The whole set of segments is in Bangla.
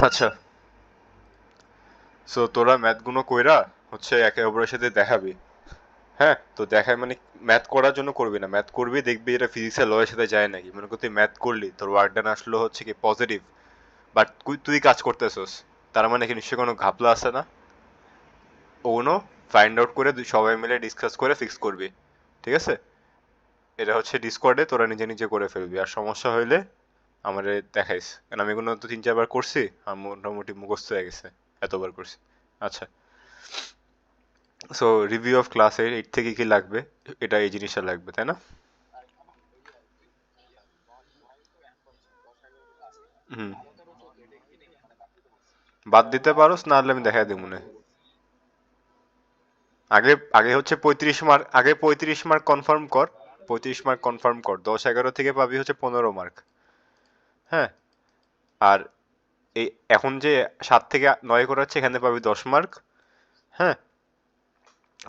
আচ্ছা, সো তোরা ম্যাথগুলো কইরা হচ্ছে একে অপরের সাথে দেখাবি। হ্যাঁ, তো দেখায় মানে ম্যাথ করার জন্য করবি না, ম্যাথ করবি দেখবি এটা ফিজিক্সের লয়ের সাথে যায় নাকি। মনে কর তুই ম্যাথ করলি, তোর ওয়ার্ক ডান আসলো হচ্ছে কি পজিটিভ, বাট তুই কাজ করতেছস, তার মানে কি নিশ্চয়ই কোনো ঘাপলা আছে না? ওগুলো ফাইন্ড আউট করে সবাই মিলে ডিসকাস করে ফিক্স করবি, ঠিক আছে? এটা হচ্ছে ডিসকর্ডে তোরা নিজে নিজে করে ফেলবি, আর সমস্যা হইলে আমারে দেখাইস, কারণ আমি এগুলো তো 3-4 বার করছি, আর মোটামুটি মুখস্থ হয়ে গেছে, এতবার করছি। আচ্ছা, সো রিভিউ অফ ক্লাসের 8 থেকে কি লাগবে, এটা এই জিনিসটা লাগবে তাই না? হুম, বাদ দিতে পারোস, না হলে আমি দেখাই দিব মনে। আগে আগে হচ্ছে 35 মার্ক, আগে 35 মার্ক কনফার্ম কর। 35 মার্ক কনফার্ম কর, 10-11 থেকে পাবি হচ্ছে 15 মার্ক। হ্যাঁ, আর এই এখন যে 7 থেকে 9 করাচ্ছে এখানে পাবি 10 মার্ক। হ্যাঁ,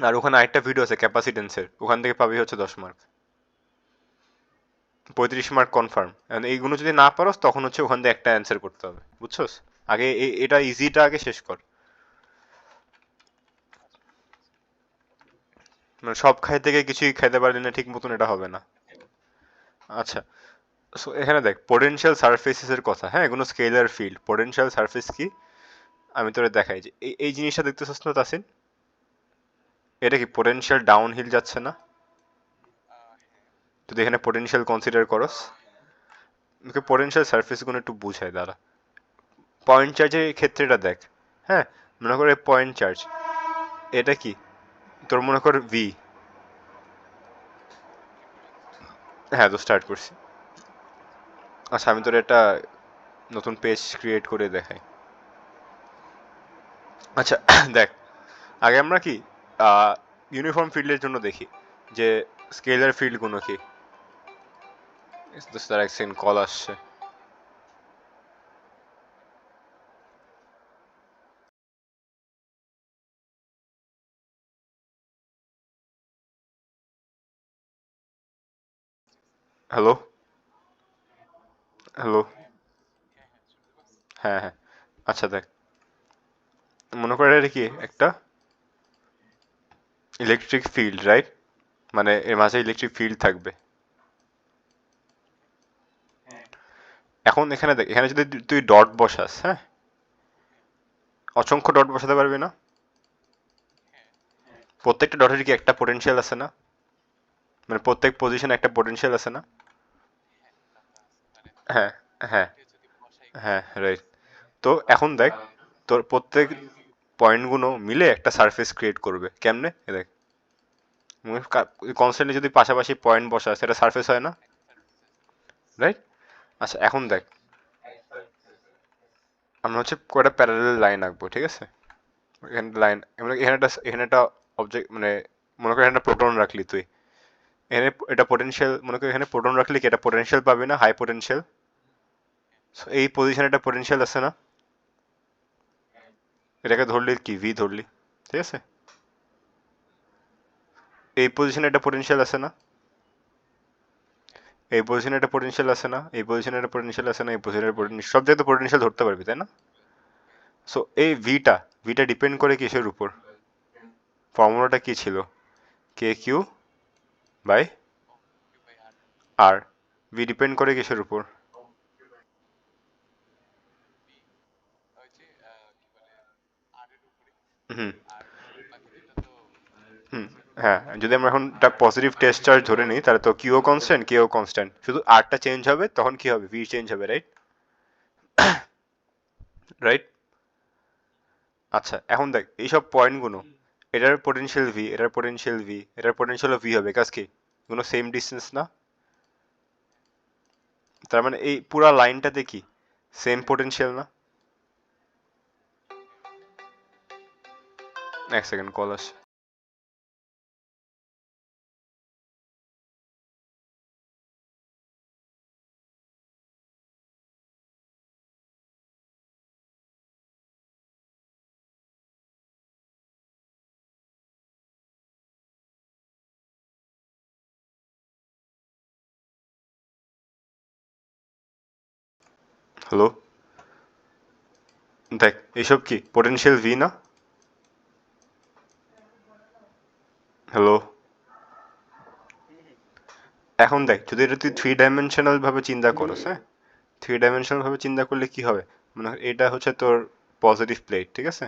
আর ওখানে আরেকটা ভিডিও আছে ক্যাপাসিটেন্সের, ওখান থেকে পাবি হচ্ছে 10 মার্ক। 35 mark confirm. এইগুলো যদি না পারোস তখন হচ্ছে ওখান থেকে একটা অ্যান্সার করতে হবে, বুঝছস? আগে এটা ইজিটা আগে শেষ কর। মানে সব খাইতে গিয়ে কিছুই খাইতে পারলি না ঠিক মতন, এটা হবে না। আচ্ছা, সো এখানে দেখ পোটেনশিয়াল সারফেসেস এর কথা, হ্যাঁ এগুলো স্কেলার ফিল্ড। পোটেনশিয়াল সারফেস কি, আমি তোরে দেখাই যে এই জিনিসটা দেখতেছস না তাসিন, এটা কি পোটেনশিয়াল ডাউন হিল যাচ্ছে না? তুই এখানে পোটেনশিয়াল কনসিডার করস, ওকে পোটেনশিয়াল সারফেস গুলো একটু বুঝাই দাঁড়া। পয়েন্ট চার্জের ক্ষেত্রে এটা দেখ। হ্যাঁ, মনে করে পয়েন্ট চার্জ, এটা কি তোর মনে কর ভি। হ্যাঁ, তো স্টার্ট করছি। আচ্ছা, আমি তোর একটা নতুন পেজ ক্রিয়েট করে দেখাই। আচ্ছা দেখ, আগে আমরা কি ইউনিফর্ম ফিল্ডের জন্য দেখি যে স্কেলার ফিল্ডগুলো কি। তার এক সেকেন্ড কল আসছে। Hello, hello. হ্যাঁ হ্যাঁ, আচ্ছা দেখ, মনে করে এটা কি একটা ইলেকট্রিক ফিল্ড, রাইট? মানে এর মাঝে ইলেকট্রিক ফিল্ড থাকবে। এখন এখানে দেখ, এখানে যদি তুই ডট বসাস, হ্যাঁ, অসংখ্য ডট বসাতে পারবি না? প্রত্যেকটা ডটের কি একটা পোটেনশিয়াল আছে না? মানে প্রত্যেক পজিশনে একটা পোটেনশিয়াল আছে না? হ্যাঁ হ্যাঁ হ্যাঁ, রাইট। তো এখন দেখ, তোর প্রত্যেক পয়েন্টগুলো মিলে একটা সারফেস ক্রিয়েট করবে কেমনে, এ দেখ। কনস্ট্যান্টলি যদি পাশাপাশি পয়েন্ট বসা সেটা সারফেস হয় না, রাইট? আচ্ছা, এখন দেখ, আমরা হচ্ছে কয়টা প্যারালাল লাইন আঁকবো, ঠিক আছে? এখানে লাইন, এখানে একটা অবজেক্ট, মানে মনে কর এখানে একটা প্রোটন রাখলি তুই, এখানে এটা পোটেনশিয়াল, মনে কর এখানে প্রোটন রাখলি কি এটা পোটেনশিয়াল পাবি না, হাই পোটেনশিয়াল। এই পজিশনে একটা পোটেনশিয়াল আছে না? এটাকে ধরলি কি ভি ধরলি, ঠিক আছে? এই পজিশনে একটা পোটেনশিয়াল আছে না? এই পজিশনে একটা পোটেনশিয়াল আছে না? এই পজিশনে একটা পোটেনশিয়াল আছে না? এই পজিশনের পোটেনশিয়াল, সব জায়গায় পোটেনশিয়াল ধরতে পারবি তাই না? সো এই ভিটা, ভিটা ডিপেন্ড করে কিসের উপর? ফর্মুলাটা কি ছিল? K Q by R. V depend করে কিসের উপর? হুম হুম, হ্যাঁ, যদি আমরা এখন পজিটিভ টেস্ট চার্জ ধরে নিই তাহলে তো কিউ কনস্ট্যান্ট, কেও কনস্ট্যান্ট, শুধু আরটা চেঞ্জ হবে, তখন কি হবে, ভি চেঞ্জ হবে, রাইট? রাইট। আচ্ছা, এখন দেখ এইসব পয়েন্টগুলো, এটার পোটেনশিয়াল ভি, এটার পোটেনশিয়াল ভি, এটার পোটেনশিয়াল ভি হবে, কাজ কি কোনো সেম ডিস্টেন্স না? তার মানে এই পুরা লাইনটাতে কি সেম পোটেনশিয়াল না? এক সেকেন্ড কল আসছে। হ্যালো। দেখ এইসব কি পোটেনশিয়াল ভি না? হ্যালো, এখন দেখ যদি এটা তুই থ্রি ডাইমেনশনাল ভাবে চিন্তা করস, হ্যাঁ, থ্রি ডাইমেনশনাল ভাবে চিন্তা করলে কি হবে, মানে এটা হচ্ছে তোর পজিটিভ প্লেট, ঠিক আছে,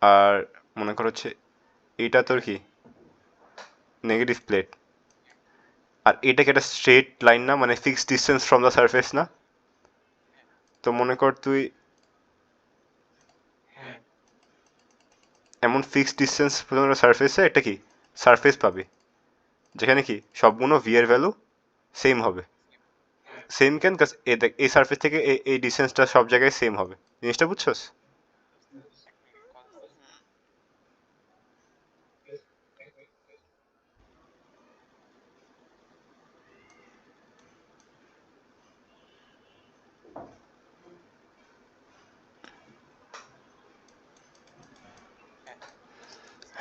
আর মনে কর হচ্ছে এটা তোর কি নেগেটিভ প্লেট, আর এটা কি একটা স্ট্রেট লাইন না, মানে fixed distance from the surface না? তো মনে কর তুই এমন ফিক্সড ডিস্টেন্স ফ্রম দ্য সারফেসে একটা কি সারফেস পাবি, যেখানে কি সবগুলো ভি এর ভ্যালু সেম হবে। সেম কেন, কাজ এ দেখ এই সারফেস থেকে এই ডিস্টেন্সটা সব জায়গায় সেম হবে, জিনিসটা বুঝছস?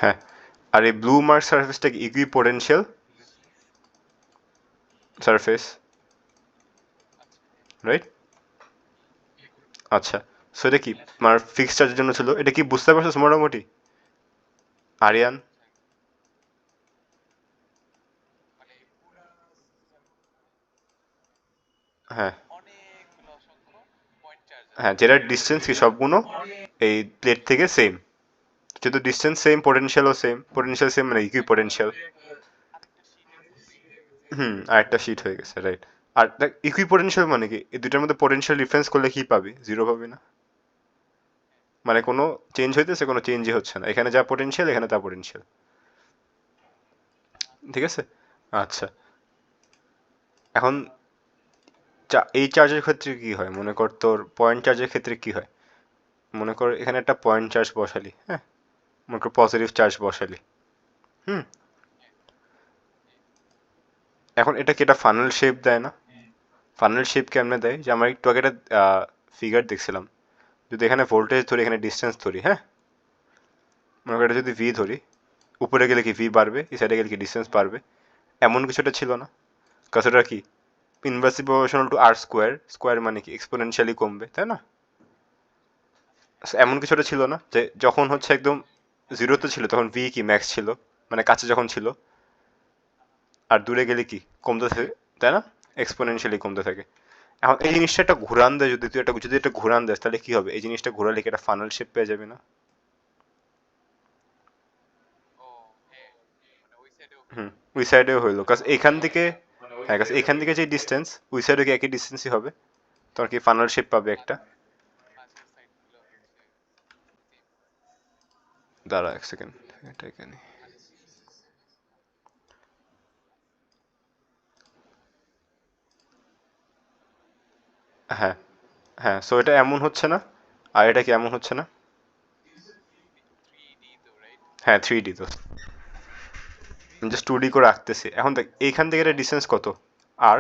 হ্যাঁ, আর এই ব্লু মার্ক সারফেসটা কি ইকুইপোটেনশিয়াল সারফেস, রাইট? আচ্ছা, সো এটা কি আমার ফিক্সড চার্জের জন্য ছিল, এটা কি বুঝতে পারছিস মোটামুটি আরিয়ান? হ্যাঁ, হ্যাঁ, যেটার ডিস্টেন্স কি সবগুলো এই প্লেট থেকে সেম, যেহেতু ডিস্টেন্স সেম পোটেনশিয়ালও সেম, পোটেনশিয়াল সেম মানে ইকুইপোটেনশিয়াল। হুম, আর একটা শিট হয়ে গেছে, রাইট। আর দেখ ইকুইপোটেনশিয়াল মানে কি এই দুটার মধ্যে পোটেনশিয়াল ডিফারেন্স করলে কি পাবি, জিরো পাবি না, মানে কোনো চেঞ্জ হইতেছে, কোনো চেঞ্জই হচ্ছে না, এখানে যা পোটেনশিয়াল এখানে তা পোটেনশিয়াল, ঠিক আছে। আচ্ছা, এখন এই চার্জের ক্ষেত্রে কি হয়, মনে কর তোর পয়েন্ট চার্জের ক্ষেত্রে কি হয়, মনে কর এখানে একটা পয়েন্ট চার্জ বসালি, হ্যাঁ, মনে কর পজিটিভ চার্জ বসালি, হুম, এখন এটা কি একটা ফানেল শেপ দেয় না? ফানেল শেপ কেমনে দেয়, যে আমরা একটু আগে একটা ফিগার দেখছিলাম, যদি এখানে ভোল্টেজ ধরি এখানে ডিস্টেন্স ধরি, হ্যাঁ, মনে কর এটা যদি ভি ধরি, উপরে গেলে কি ভি বাড়বে, এই সাইডে গেলে কি ডিস্টেন্স বাড়বে, এমন কিছুটা ছিল না? কাজ ওটা কি inversely proportional to r square, square মানে কি এক্সপোনেনশিয়ালি কমবে, তাই না? So, এমন কিছুটা ছিল না যে যখন হচ্ছে একদম জিরোতে ছিল তখন ভি কি ম্যাক্স ছিল, মানে কাছে যখন ছিল, আর দূরে গেলে কি কমতে থাকে, তাই না? এক্সপোনেনশিয়ালি কমতে থাকে। এখন এই জিনিসটা একটা ঘুরান দেয়, যদি একটা ঘুরান দেয় তাহলে কি হবে, এই জিনিসটা ঘোরালে কি একটা ফানেল শেপ পেয়ে যাবে না? হুম, ওই সাইডেও হইলো, কাজ এখান থেকে, হ্যাঁ, কাজ এখান থেকে যে ডিস্টেন্স ওই সাইডে কি একই ডিস্টেন্সই হবে, তোমার কি ফানেল শেপ পাবে একটা। দাঁড়া এক সেকেন্ড, এটা এখানে, হ্যাঁ, হ্যাঁ, সো এটা এমন হচ্ছে না, আর এটা কি এমন হচ্ছে না? হ্যাঁ, থ্রি ডি তো, জাস্ট টু ডি করে রাখতেছি, এখন দেখ এইখান থেকে এটা ডিস্টেন্স কত, আর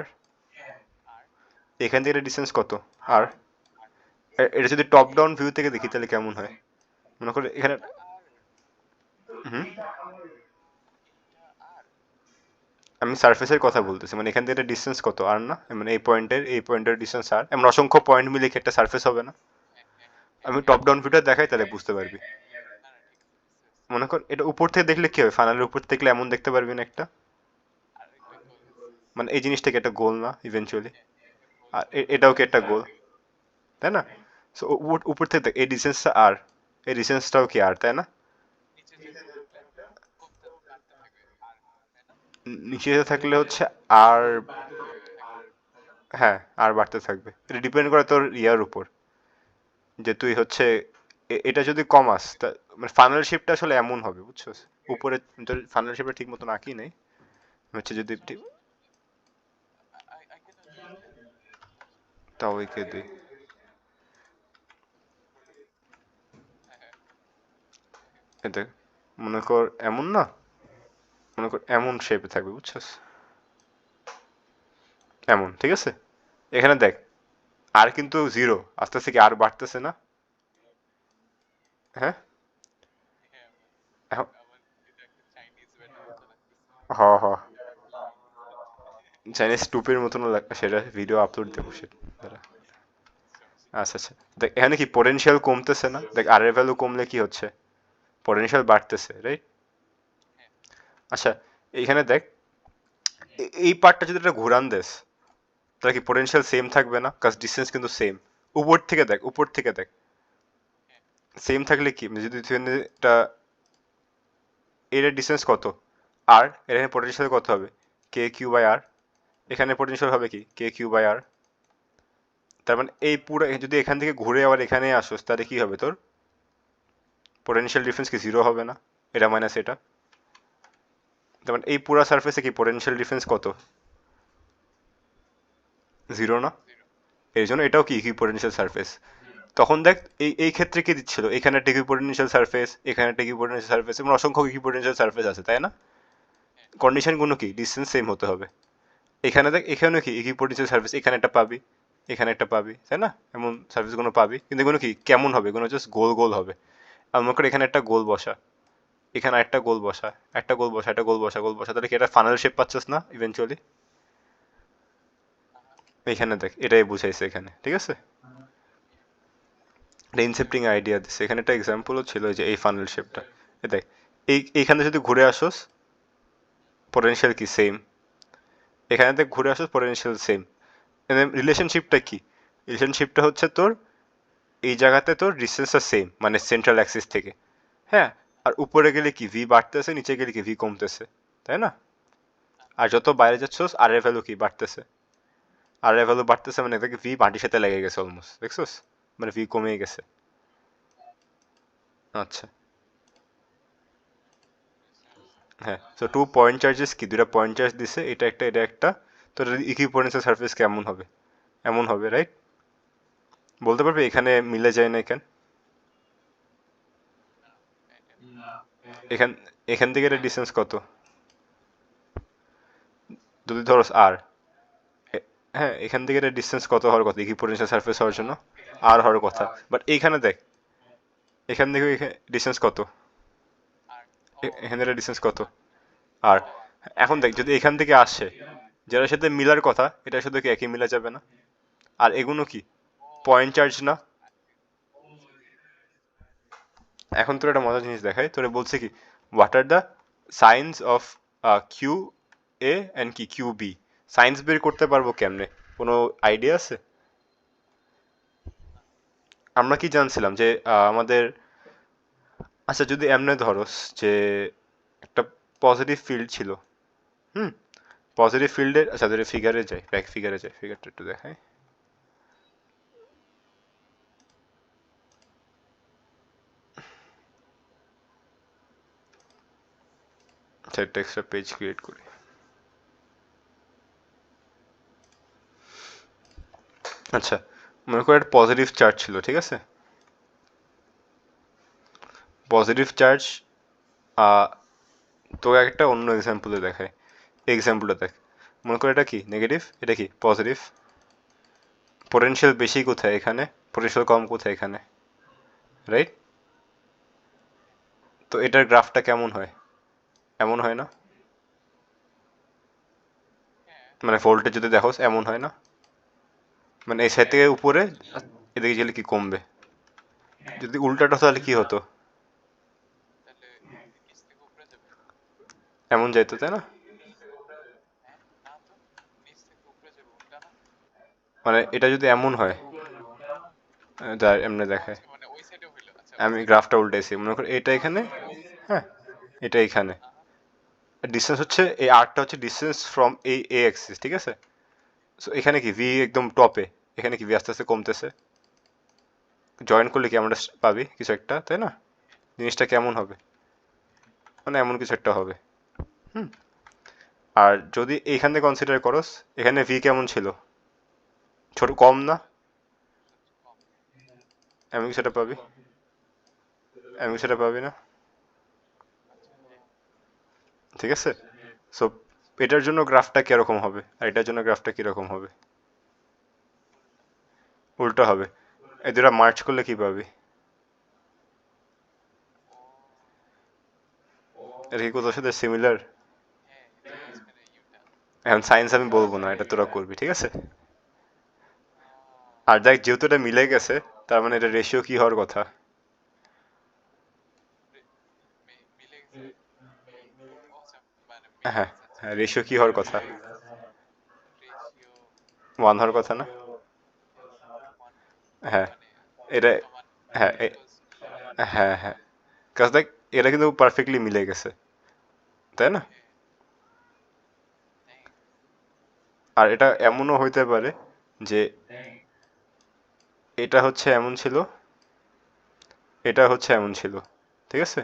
এখান থেকে এটা ডিস্টেন্স কত, আর এটা যদি টপ ডাউন ভিউ থেকে দেখি তাহলে কেমন হয়, মনে করো এখানে, হুম, আমি সারফেসের কথা বলতেছি, মানে এখান থেকে এটা ডিস্টেন্স কত, আর না, মানে এই পয়েন্টের ডিস্টেন্স আর, এমন অসংখ্য পয়েন্ট মিলে কি একটা সারফেস হবে না? আমি টপ ডাউন ভিউটা দেখাই তাহলে বুঝতে পারবি। মনে কর এটা উপর থেকে দেখলে কি হবে, ফানালের উপর থেকে দেখলে এমন দেখতে পারবি না একটা, মানে এই জিনিসটা কি একটা গোল না ইভেনচুয়ালি, আর এটাও কি একটা গোল, তাই না? সো উপর থেকে দেখ এই ডিসটেন্সটা আর, এই ডিসটেন্সটাও কি আর, তাই না? নিচে থাকলে হচ্ছে আর, হ্যাঁ, আর বাড়তে থাকবে, এটা ডিপেন্ড করে তোর ইয়ার উপর, যে তুই হচ্ছে এটা যদি কমাস মানে ফানেল শেপটা আসলে এমন হবে বুঝছস, উপরে তোর ফানেল শেপটা ঠিক মতো আঁকি নেই, হচ্ছে যদি তাও এঁকে দিই, এটা মনে কর এমন না, মনে কর এমন শেপে থাকবে বুঝছস, এমন, ঠিক আছে। এখানে দেখ আর কিন্তু জিরো, আস্তে আস্তে কি আর বাড়তেছে না? হ্যাঁ, এখন হ হ, চাইনিজ টুপের মতনও লাগবে, সেটা ভিডিও আপলোড দেবো সেটা, দাঁড়া। আচ্ছা আচ্ছা, দেখ এখানে কি পোটেনশিয়াল কমতেছে না, দেখ আর এর ভ্যালু কমলে কি হচ্ছে, পোটেনশিয়াল বাড়তেছে, রাইট? আচ্ছা, এইখানে দেখ এই পার্টটা যদি এটা ঘুরান দেস, তাহলে কি পোটেনশিয়াল সেম থাকবে না? কাজ ডিসটেন্স কিন্তু সেম। উপর থেকে দেখ, উপর থেকে দেখ, সেম থাকলে কি যদি তুই এটা, এর ডিসটেন্স কত, আর এর এখানে পোটেনশিয়াল কত হবে, কে কিউ বাই আর। এখানে পোটেনশিয়াল হবে কি কে কিউ বাই আর। তার মানে এই পুরো যদি এখান থেকে ঘুরে আবার এখানে আসোস তাহলে কি হবে তোর, পোটেনশিয়াল ডিফারেন্স কি জিরো হবে না? এটা মাইনাস এটা, তার মানে এই পুরো সারফেসে কি পোটেনশিয়াল ডিফারেন্স কত, জিরো না? এই জন্য এটাও কি ইকুইপোটেনশিয়াল সারফেস। তখন দেখ এই ক্ষেত্রে কি দিচ্ছিল, এখানে একটা ইকুইপোটেনশিয়াল সারফেস, এখানে একটা ইকুইপোটেনশিয়াল সারফেস, এবং অসংখ্য ইকুইপোটেনশিয়াল সারফেস আছে, তাই না? কন্ডিশনগুলো কি ডিসটেন্স সেম হতে হবে। এখানে দেখ এখানে কি ইকুইপোটেনশিয়াল সারফেস, এখানে একটা পাবি, এখানে একটা পাবি, তাই না? এমন সারফেসগুলো পাবি, কিন্তু এগুলো কি কেমন হবে, এগুলো জাস্ট গোল গোল হবে। আর মনে কর এখানে একটা গোল বসা, এখানে একটা গোল বসা, একটা গোল বসা, একটা গোল বসা, গোল বসা, তাহলে কি এটা ফানাল শেপ পাচ্ছিস না ইভেনচুয়ালি? এখানে দেখ এটাই বুঝাইছে এখানে, ঠিক আছে? একটা ইনসেপ্টিং আইডিয়া দিচ্ছে এখানে, একটা এক্সাম্পলও ছিল যে এই ফানেল শেপটা। দেখ এইখানে যদি ঘুরে আসোস পোটেনশিয়াল কি সেম, এখানে দেখ ঘুরে আসোস পোটেনশিয়াল সেম। রিলেশনশিপটা কি, রিলেশনশিপটা হচ্ছে তোর এই জায়গাতে তোর ডিস্টেন্সটা সেম, মানে সেন্ট্রাল অ্যাক্সিস থেকে, হ্যাঁ। আর উপরে গেলে কি ভি বাড়তেছে, নিচে গেলে কি ভি কমতেছে, তাই না? আর যত বাইরে যাচ্ছোস আর এর ভ্যালু কি বাড়তেছে, আর এর ভ্যালু বাড়তেছে, মানে দেখ ভি মাটির সাথে লেগে গেছে অলমোস্ট, দেখছোস? মানে ভি কমে গেছে। আচ্ছা, হ্যাঁ, তো টু পয়েন্ট চার্জেস কি, দুটা পয়েন্ট চার্জ দিছে, এটা একটা এটা একটা, তো ইকুইপোটেন্সিয়াল সারফেস কেমন হবে, এমন হবে, রাইট? বলতে পারবে এখানে মিলে যায় না কেন? এখান এখান থেকে এটা ডিস্টেন্স কত, যদি ধরো আর, হ্যাঁ এখান থেকে এটা ডিস্টেন্স কত হওয়ার কথা ইকুইপোটেন্সিয়াল সারফেস হওয়ার জন্য, আর হওয়ার কথা, বাট এইখানে দেখ এখান থেকে ডিস্টেন্স কত, এখানে এটা ডিস্টেন্স কত, আর এখন দেখ যদি এখান থেকে আসে যেটার সাথে মিলার কথা এটার সাথে কি একই মিলা যাবে না? আর এগুলো কি পয়েন্ট চার্জ না? এখন তোর একটা মজার জিনিস দেখায়, তোরে বলছে কি what are the signs of q a and কি কিউ বি, সাইন্স বের করতে পারবো কেমনে, কোনো আইডিয়া আছে? আমরা কি জানছিলাম যে আমাদের, আচ্ছা যদি এমনি ধরস যে একটা পজিটিভ ফিল্ড ছিল, হুম, পজিটিভ ফিল্ডের, আচ্ছা যদি ফিগারে যাই, ব্যাক ফিগারে যাই, ফিগারটা একটু দেখাই, আচ্ছা একটা এক্সট্রা পেজ ক্রিয়েট করি। আচ্ছা, মনে করো একটা পজিটিভ চার্জ ছিল, ঠিক আছে? পজিটিভ চার্জ, তোকে একটা অন্য এক্সাম্পলে দেখায়, এক্সাম্পলটা দেখ, মনে করো এটা কি নেগেটিভ, এটা কি পজিটিভ, পোটেনশিয়াল বেশি কোথায় এখানে, পোটেনশিয়াল কম কোথায় এখানে, রাইট? তো এটার গ্রাফটা কেমন হয়, এমন হয় না? মানে ভোল্টেজ যদি দেখো এমন হয় না, মানে এই সাইড থেকে উপরে এদিকে গেলে কি কমবে, যদি উল্টাটা তাহলে কি হতো, এমন যাইতো, তাই না? মানে এটা যদি এমন হয়, এমনি দেখায়, আমি গ্রাফটা উল্টাইছি, মনে করো এটা এখানে, হ্যাঁ, এটা এখানে, ডিসটেন্স হচ্ছে এই আর্টটা হচ্ছে ডিসটেন্স ফ্রম এই এ অ্যাক্সিস, ঠিক আছে? সো এখানে কি ভি একদম টপে, এখানে কি ভি আস্তে আস্তে কমতেছে, জয়েন করলে কি আমরা পাবি কিছু একটা, তাই না? জিনিসটা কেমন হবে, মানে এমন কিছু একটা হবে, হুম। আর যদি এইখানে কনসিডার করস, এখানে ভি কেমন ছিল, ছোট কম না, এমন কিছু একটা পাবি, এমন কিছু একটা পাবি না, ঠিক আছে? সো এটার জন্য গ্রাফটা কিরকম হবে আর এটার জন্য গ্রাফটা কিরকম হবে, উল্টো হবে। এই দুটা মার্চ করলে কি পাবি, এটা কি কোথাও সাথে সিমিলার? এখন সায়েন্স আমি বলবো না, এটা তোরা করবি, ঠিক আছে? আর দেখ যেহেতু এটা মিলে গেছে তার মানে এটা রেশিও কি হওয়ার কথা? হ্যাঁ হ্যাঁ, রেশিও কি হওয়ার কথা? 1 হওয়ার কথা না? হ্যাঁ এটা হ্যাঁ হ্যাঁ হ্যাঁ, কাজ দেখ এটা কিন্তু পারফেক্টলি মিলে গেছে, তাই না? আর এটা এমনও হইতে পারে যে এটা হচ্ছে এমন ছিল, এটা হচ্ছে এমন ছিল, ঠিক আছে?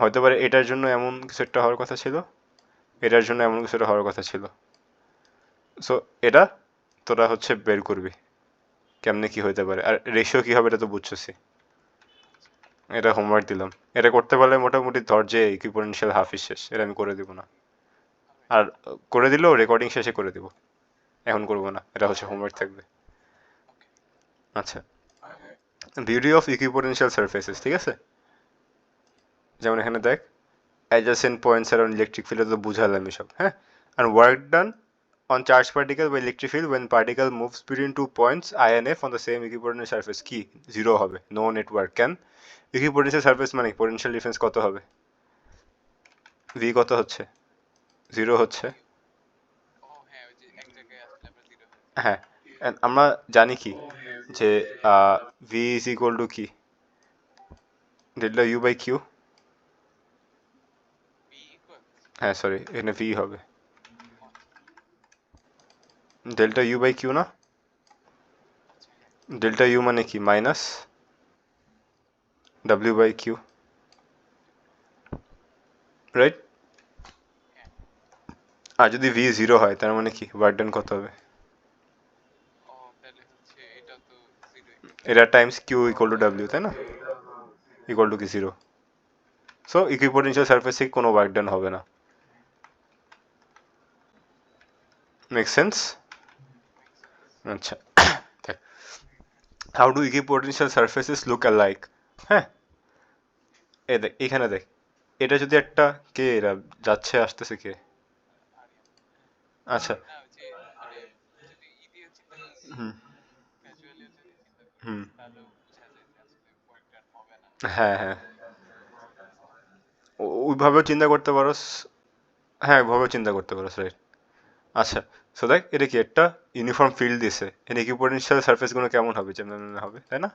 হয়তো পারে এটার জন্য এমন কিছু একটা হওয়ার কথা ছিল, এটার জন্য এমন কিছু একটা হওয়ার কথা ছিল। সো এটা তোরা হচ্ছে বের করবি কেমনে কি হইতে পারে, আর রেশিও কি হবে এটা তো বুঝছসই। এটা হোমওয়ার্ক দিলাম, এটা করতে পারলে মোটামুটি ধর যে ইকুইপোটেনশিয়াল হাফ শেষ, এটা আমি করে দিব না। আর করে দিলেও রেকর্ডিং শেষে করে দিব, এখন করব না, এটা হচ্ছে হোমওয়ার্ক থাকবে। আচ্ছা, বিউটি অফ ইকুইপোটেনশিয়াল সারফেসেস, ঠিক আছে? যেমন এখানে দেখ adjacent points around electric field তো বুঝালাম এসব, হ্যাঁ? and work done on charged particle by electric field when particle moves between 2 points I and F on the same equipotential surface কি জিরো হবে, no network can equipotential surface মানে potential difference কত হবে? V কত হচ্ছে? জিরো হচ্ছে। হ্যাঁ, and আমরা জানি কি যে V is equal to কি, ডেল্টা U by Q। হ্যাঁ সরি, এখানে V হবে ডেল্টা U by Q না? ডেল্টা U মানে কি minus W by Q, right? আর যদি V জিরো হয় তার মানে কি ওয়ার্ক ডান কত হবে? এটা times Q equal to W, তাই না? ইকুয়াল টু কি জিরো। সো ইকুইপোটেনশিয়াল সারফেসে কোনো ওয়ার্ক ডান হবে না। Make sense? আচ্ছা, how do equipotential surfaces look alike? হ্যাঁ, এ দেখ এখানে দেখ, এটা যদি একটা কে এরা যাচ্ছে আসতেছে কে? আচ্ছা, হুম হুম, হ্যাঁ হ্যাঁ, ওইভাবেও চিন্তা করতে পারোস। হ্যাঁ ওইভাবেও চিন্তা করতে পারোস, রাইট। আচ্ছা, সো দেখ এটা কি একটা ইউনিফর্ম ফিল্ড দিছে, এর ইকুইপোটেনশিয়াল সারফেসগুলো কেমন হবে, যেমন হবে, তাই না?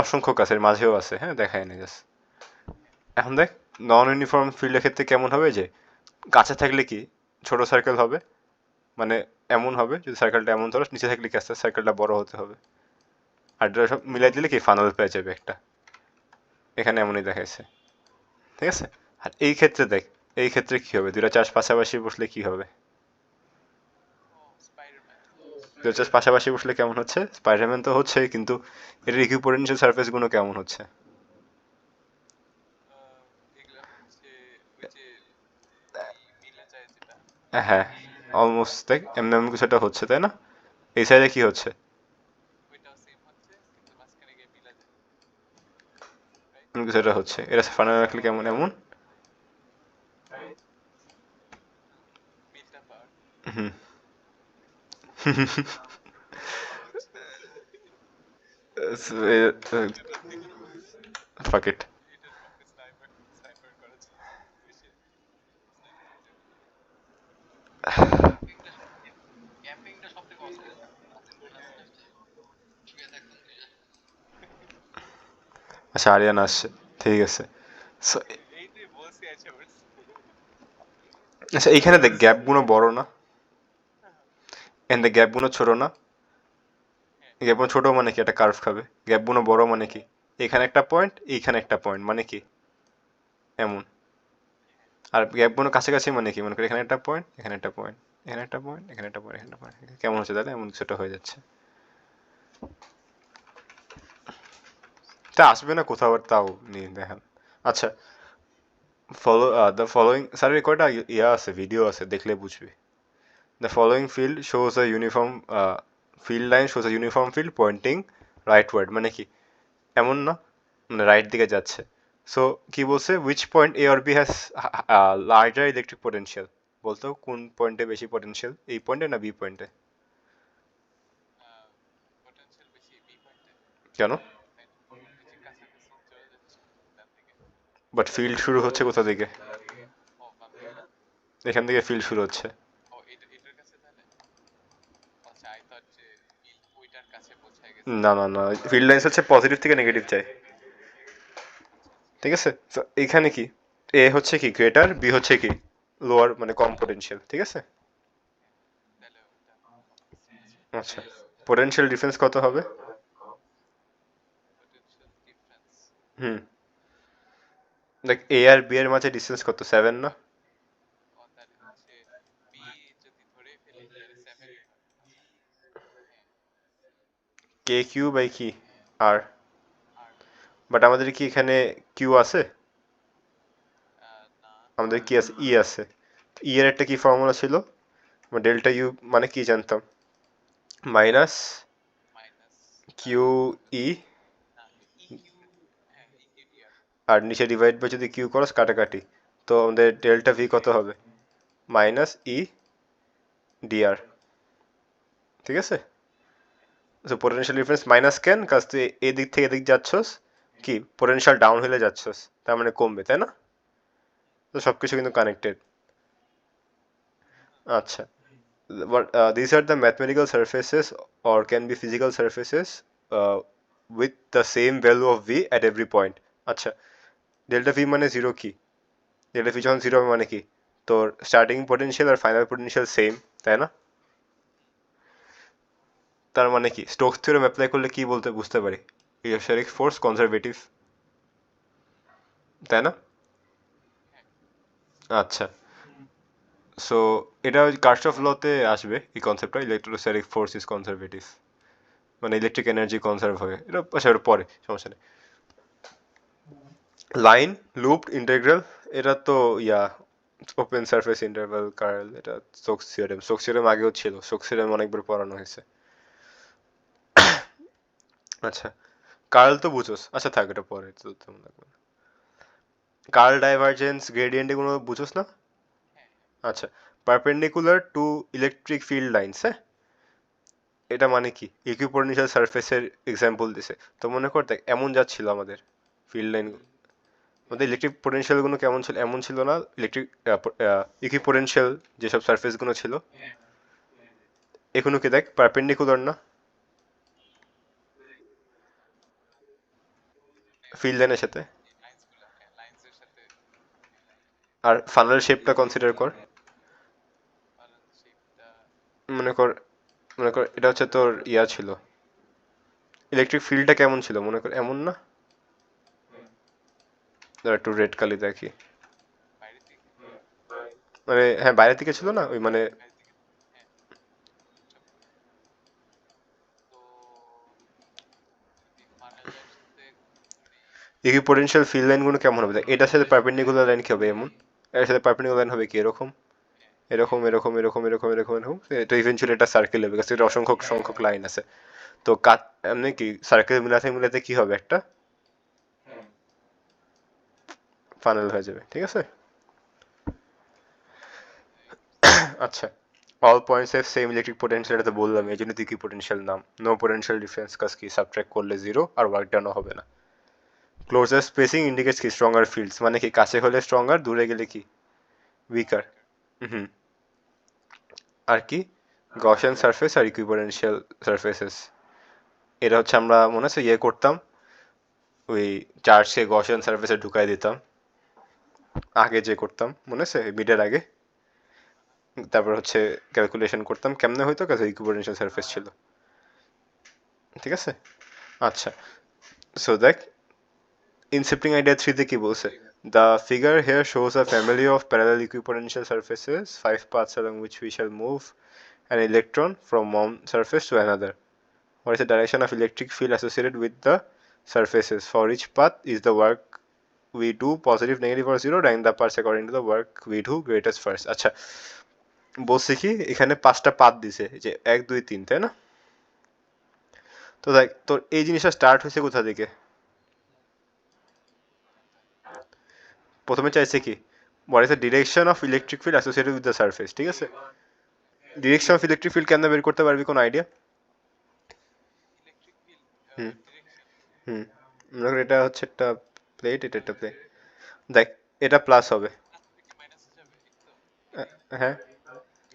অসংখ্য কাছের মাঝেও আছে, হ্যাঁ দেখায় না জাস্ট। এখন দেখ নন ইউনিফর্ম ফিল্ডের ক্ষেত্রে কেমন হবে, যে কাছে থাকলে কি ছোট সার্কেল হবে, মানে এমন হবে যদি সার্কেলটা এমন ধরো, নিচে থাকলে কি আস্তে আস্তে সার্কেলটা বড় হতে হবে, আর এটা সব মিলাই দিলে কি ফানাল পেয়ে যাবে একটা, এখানে এমনই দেখাইছে, ঠিক আছে? আর এই ক্ষেত্রে দেখ, এই ক্ষেত্রে কি হবে, দুইটা চার্জ পাশাপাশি বসলে কি হবে? দুইটা চার্জ পাশাপাশি বসলে কেমন হচ্ছে, স্পাইডারম্যান তো হচ্ছে, কিন্তু এটার ইকুইপোটেনশিয়াল সারফেস গুলো কেমন হচ্ছে? হ্যাঁ, অলমোস্ট দেখ এমনি এমন কিছু একটা হচ্ছে, তাই না? এই সাইডে কি হচ্ছে? এমন কিছু একটা হচ্ছে, এটা ফানাল রাখলে কেমন এমন? হুম। ফাক ইট। আচ্ছা আরিয়ান আসছে, ঠিক আছে। So, আচ্ছা এইখানে দেখ গ্যাপগুলো বড় না, এন্ড গ্যাপগুলো ছোট না? গ্যাপগুলো ছোট মানে কি একটা কার্ভ খাবে, গ্যাপগুলো বড় মানে কি এখানে একটা পয়েন্ট এইখানে একটা পয়েন্ট মানে কি এমন, আর গ্যাপগুলো কাছাকাছি মানে কি, মনে করি এখানে একটা পয়েন্ট, এখানে একটা পয়েন্ট, এখানে একটা পয়েন্ট, এখানে একটা পয়েন্ট, এখানে একটা পয়েন্ট, কেমন হচ্ছে তাহলে, এমন ছোট হয়ে যাচ্ছে। তা আসবে না কোথাও আর, তাও নিয়ে দেখেন। আচ্ছা, ফলো দ্য ফলোয়িং স্যার কয়টা ইয়া আছে, ভিডিও আছে, দেখলে বুঝবি। The following field shows a uniform field line shows a uniform field pointing rightward মানে কি এমন না, মানে রাইট দিকে যাচ্ছে। সো কি বলছে, which point a or b has larger electric potential, বলতো কোন পয়েন্টে বেশি পোটেনশিয়াল, এই পয়েন্টে না বি পয়েন্টে? কেন? বাট ফিল্ড শুরু হচ্ছে কোথা থেকে? এখান থেকে ফিল্ড শুরু হচ্ছে। না না না, ফিল্ড লাইন্স হচ্ছে পজিটিভ থেকে নেগেটিভ যায়, ঠিক আছে? তো এখানে কি এ হচ্ছে কি গ্রেটার, বি হচ্ছে কি লোয়ার, মানে কম পোটেনশিয়াল, ঠিক আছে? আচ্ছা, পোটেনশিয়াল ডিফারেন্স কত হবে? হুম, দেখ এ আর বি এর মাঝে ডিস্টেন্স কত, 7 না? কে কিউ বাই কি আর, বাট আমাদের কি এখানে কিউ আছে? আমাদের কি আছে, ই আছে। ই এর একটা কি ফর্মুলা ছিল? ডেল্টা ইউ মানে কি জানতাম? মাইনাস কিউ ই, আর নিচে ডিভাইড বাই যদি কিউ করস কাটাকাটি, তো আমাদের ডেল্টা ভি কত হবে? মাইনাস ই ডিআর, ঠিক আছে? তো পোটেনশিয়াল ডিফারেন্স মাইনাস কেন, কাজ তুই এই দিক থেকে এদিক যাচ্ছস, কি পোটেনশিয়াল ডাউন হিলে যাচ্ছস, তার মানে কমবে, তাই না? তো সবকিছু কিন্তু কানেক্টেড। আচ্ছা, but these are the mathematical surfaces or can be physical surfaces with the same value of v at every point. আচ্ছা, ডেল্টা ভি মানে জিরো কি? ডেল্টা ভি যখন জিরো হবে মানে কি, তোর স্টার্টিং পোটেনশিয়াল আর ফাইনাল পোটেনশিয়াল সেম, তাই না? তার মানে কি স্টোকস থিওরেম অ্যাপ্লাই করলে কি বলতে বুঝতে পারি? ইলেকট্রিক ফোর্স কনজারভেটিভ, তাই না? আচ্ছা, সো এটা কার্শফ লতে আসবে এই কনসেপ্টটা, ইলেকট্রোস্ট্যাটিক ফোর্স ইজ কনজারভেটিভ, মানে ইলেকট্রিক এনার্জি কনজার্ভ হবে, এটা আচ্ছা ওটা পরে, সমস্যা নেই। লাইন, লুপড, ইন্টিগ্রাল, এটা তো ইয়া ওপেন সারফেস ইন্টারভাল কার্ল, এটা স্টোকস থিওরেম। স্টোকস থিওরেম আগেও ছিল, স্টোকস থিওরেম অনেকবার পড়ানো হয়েছে। আচ্ছা, কার্ল তো বুঝোস, আচ্ছা থাক এটা পরে, তো তেমন লাগবে না। কার্ল ডাইভারজেন্স গ্রেডিয়েন্ট এগুলো বুঝোস না? আচ্ছা, perpendicular to electric field lines, হ্যাঁ, এটা মানে কি ইকুইপোটেনশিয়াল সারফেসের এক্সাম্পল দিছে। তো মনে কর দেখ এমন যাচ্ছিল আমাদের ফিল্ড লাইন, আমাদের ইলেকট্রিক পোটেনশিয়াল গুলো কেমন ছিল, এমন ছিল না? ইলেকট্রিক ইকুইপোটেনশিয়াল যেসব সারফেস গুলো ছিল, এগুলো কি দেখ পারপেন্ডিকুলার না ফিল্ড লাইনের সাথে? আর ফানেল শেপটা কনসিডার কর, মনে কর, মনে কর এটা হচ্ছে তোর ইয়া ছিল, ইলেকট্রিক ফিল্ডটা কেমন ছিল মনে কর, এমন না? দাঁড়া একটু রেড কালি দেখি, মানে হ্যাঁ বাইরে থেকে ছিল না ওই মানে, ইকুইপোটেনশিয়াল ফিল্ড লাইনগুলো কেমন হবে দেখ, এটার সাথে পারপেন্ডিকুলার লাইন কি হবে এমন, এর সাথে পারপেন্ডিকুলার লাইন হবে কি এরকম, এরকম এরকম এরকম এরকম এরকম এরকম, এটা ইভেনচুয়ালি একটা সার্কেল হবে, কারণ এটা অসংখ্য সংখ্যক লাইন আছে। তো কাট এমনি কি সার্কেল মিলাতে মিলাতে কি হবে, একটা ফানেল হয়ে যাবে, ঠিক আছে? আচ্ছা, all points have same electric potential, এটা তো বললাম, এই জন্য কি পোটেনশিয়াল নাম। নো পোটেনশিয়াল ডিফারেন্স, কাজ কি সাবট্রাক্ট করলে জিরো আর ওয়ার্ক ডাউনও হবে না। ক্লোজার স্পেসিং ইন্ডিকেটস কি স্ট্রঙ্গার ফিল্ডস, মানে কি কাছে হলে স্ট্রঙ্গার, দূরে গেলে কি উইকার। হুম, আর কি গসিয়ান সারফেস আর ইকুইপোটেনশিয়াল সারফেসেস, এটা হচ্ছে আমরা মনে আছে ইয়ে করতাম, ওই চার্জকে গসিয়ান সারফেসে ঢুকাই দিতাম, আগে যে করতাম মনে আছে মিডের আগে, তারপর হচ্ছে ক্যালকুলেশন করতাম কেমনে হয়তো, কাছে ইকুইপোটেনশিয়াল সারফেস ছিল, ঠিক আছে? আচ্ছা, সো দেখ ইনসেপ্টিং আইডিয়া 3 তে কি বলছে, the figure here shows a family of parallel equipotential surfaces, 5 paths along which we shall move an electron from one surface to another. What is the direction of electric field associated with the surfaces? For each path is the work we do positive, negative or zero. Rank the paths according to the work we do greatest first. আচ্ছা, বলছে কি এখানে 5টা পাথ দিছে, যে 1 2 3, তাই না? তো দেখ তোর এই জিনিসটা স্টার্ট হয়েছে কোথা থেকে? প্রথমে চাইছে কি what is the direction of electric field associated with the surface, ঠিক আছে? ডিরেকশন অফ ইলেকট্রিক ফিল্ড কেমনে বের করতে পারবি, কোন আইডিয়া? হুম, হুম, মনে করি এটা হচ্ছে একটা প্লেট, এটা একটা প্লেট। দেখ, এটা প্লাস হবে। হ্যাঁ,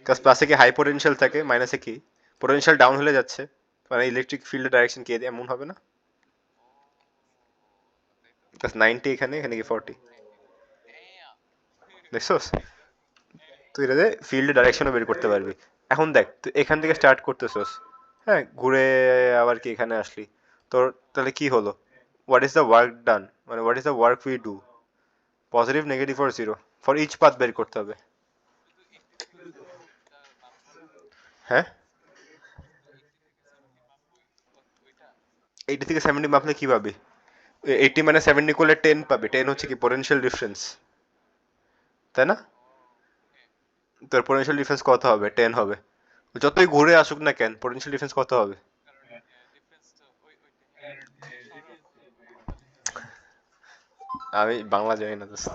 কাজ প্লাসে কি হাই পোটেনশিয়াল থাকে, মাইনাসে কি পোটেনশিয়াল ডাউন হলে যাচ্ছে, মানে ইলেকট্রিক ফিল্ডের ডাইরেকশন কি এমন হবে না? কাজ 90 এখানে, এখানে কি 40, দেখছস? তুই এটাতে ফিল্ডের ডাইরেকশনও বের করতে পারবি। এখন দেখ, তুই এখান থেকে স্টার্ট করতেছস, হ্যাঁ, ঘুরে আবার কি এখানে আসলি, তোর তাহলে কি হলো? What is the work done, মানে what is the work we do, positive, negative or zero, for each path বের করতে হবে। হ্যাঁ, 80 থেকে 70 মাপলে কি পাবি? 80 মানে 70 করলে 10 পাবি, 10 হচ্ছে কি পোটেনশিয়াল ডিফারেন্স, তাই না? তোর পোটেনশিয়াল ডিফারেন্স কত হবে? 10 হবে। যতই ঘুরে আসুক না কেন, পোটেনশিয়াল ডিফারেন্স কত হবে? আমি বাংলা জানি না দোস্ত।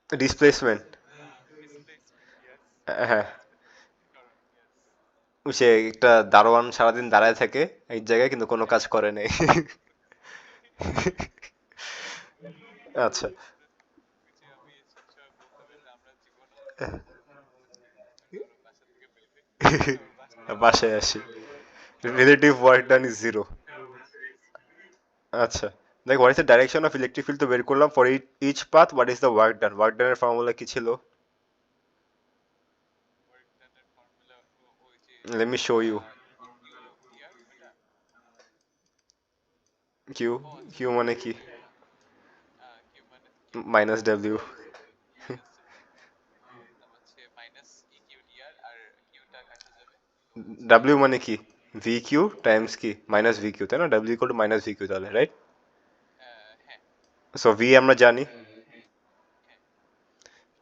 ডিসপ্লেসমেন্ট, হ্যাঁ। সে একটা দারোয়ান সারাদিন দাঁড়ায় থাকে এক জায়গায়, কিন্তু কোনো কাজ করে নাই। আচ্ছা, বাসায় আসি, relative work done is zero. আচ্ছা, দেখ, what is the direction of electric field তো বের করলাম, for each path what is the work done, work ডানের ফর্মুলা কি ছিল? Let me show you. Q, Q মানে কি? Minus W. ডাব্লিউ মানে কি? ভি কিউ টাইমস কি মাইনাস ভি কিউ, তাই না? W equal to minus V Q তাহলে, রাইট? সো ভি আমরা জানি,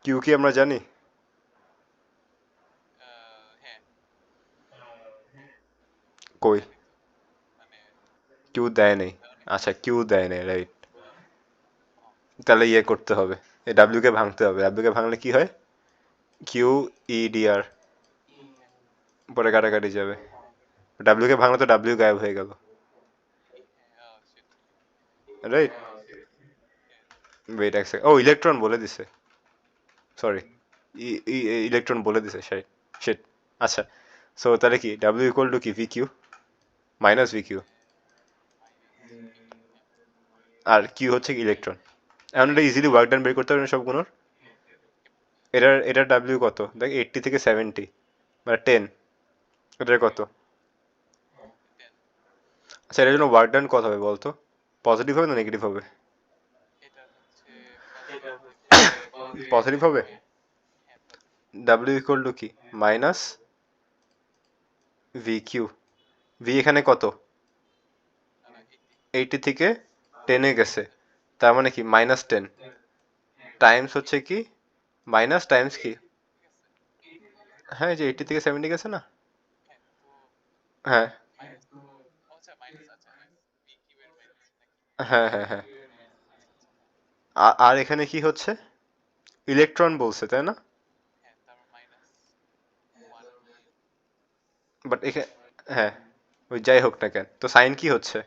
কিউ কি আমরা জানি? কই, কিউ দেয় নেই। আচ্ছা, কিউ দেয় নেই, রাইট। তাহলে ইয়ে করতে হবে, এই ডাব্লিউ কে ভাঙতে হবে, ডাব্লিউ কে ভাঙলে কি হয়? কিউ ই ডি আর, পরে কাটাকাটি যাবে। ডাব্লিউ কে ভাঙলে তো ডাব্লিউ গায়েব হয়ে গেল, রাইট? ওয়েট এক সেকেন্ড, ও ইলেকট্রন বলে দিছে, সরি, ইলেকট্রন বলে দিছে, শিট, শিট। আচ্ছা, সো তাহলে কি ডাব্লিউ ইকুয়াল টু কি V Q minus V Q, আর কিউ হচ্ছে কি ইলেকট্রন। এখন এটা ইজিলি ওয়ার্ক ডান বের করতে পারবেন সবগুলোর। এটার ডাব্লিউ কত দেখ, 80 থেকে 70, মানে 10, এটার কত? আচ্ছা, এটার জন্য ওয়ার্ক ডান কত হবে বলতো? পজিটিভ হবে না নেগেটিভ হবে? পজিটিভ হবে। ডাব্লিউ ইকুয়াল টু কি মাইনাস ভি কিউ, ভি এখানে কত? 80 থেকে 10 এ গেছে, তার মানে কি -10 টাইমস হচ্ছে কি মাইনাস টাইমস কি, হ্যাঁ, এই যে 80 থেকে 70 গেছে না। হ্যাঁ, হ্যাঁ, হ্যাঁ, হ্যাঁ। আর এখানে কি হচ্ছে? ইলেকট্রন বলছে, তাই না? বাট এখানে, হ্যাঁ, ওই যাই হোক না কেন, তো সাইন কি হচ্ছে?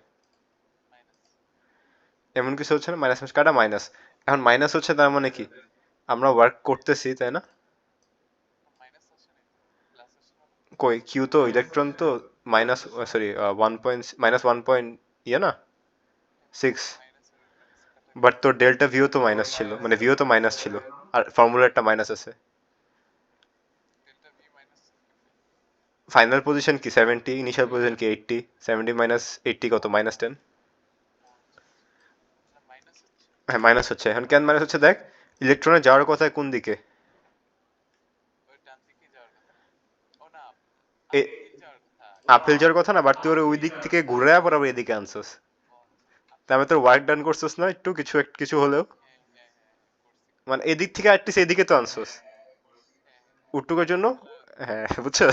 এমন কিছু হচ্ছে না, মাইনাস কাটা মাইনাস। এখন মাইনাস হচ্ছে, তার মানে কি আমরা ওয়ার্ক করতেছি, তাই না? কই, কিউ তো ইলেকট্রন তো মাইনাস, সরি, 1 পয়েন্ট, -1 পয়েন্ট, ইয়ে না, 6। বাট তোর ডেল্টা ভিও তো মাইনাস ছিল, মানে ভিও তো মাইনাস ছিল, আর ফর্মুলা একটা মাইনাস আছে। ফাইনাল পজিশন কি 70, ইনিশিয়াল পজিশন কি 80, 70 মাইনাস 80 কত? -10। হ্যাঁ, মাইনাস হচ্ছে। এখন কেন মাইনাস হচ্ছে দেখ, ইলেকট্রনের যাওয়ার কথা কোন দিকে? আপেল যাওয়ার কথা না, বাট তুই ওই দিক থেকে ঘুরে আবার আবার এদিকে আনছস, তার মানে তোর ওয়ার্ক ডান করছস না একটু, কিছু কিছু হলেও, মানে এদিক থেকে অ্যাটলিস্ট এদিকে তো আনছস উট্টুকের জন্য। হ্যাঁ, বুঝছো?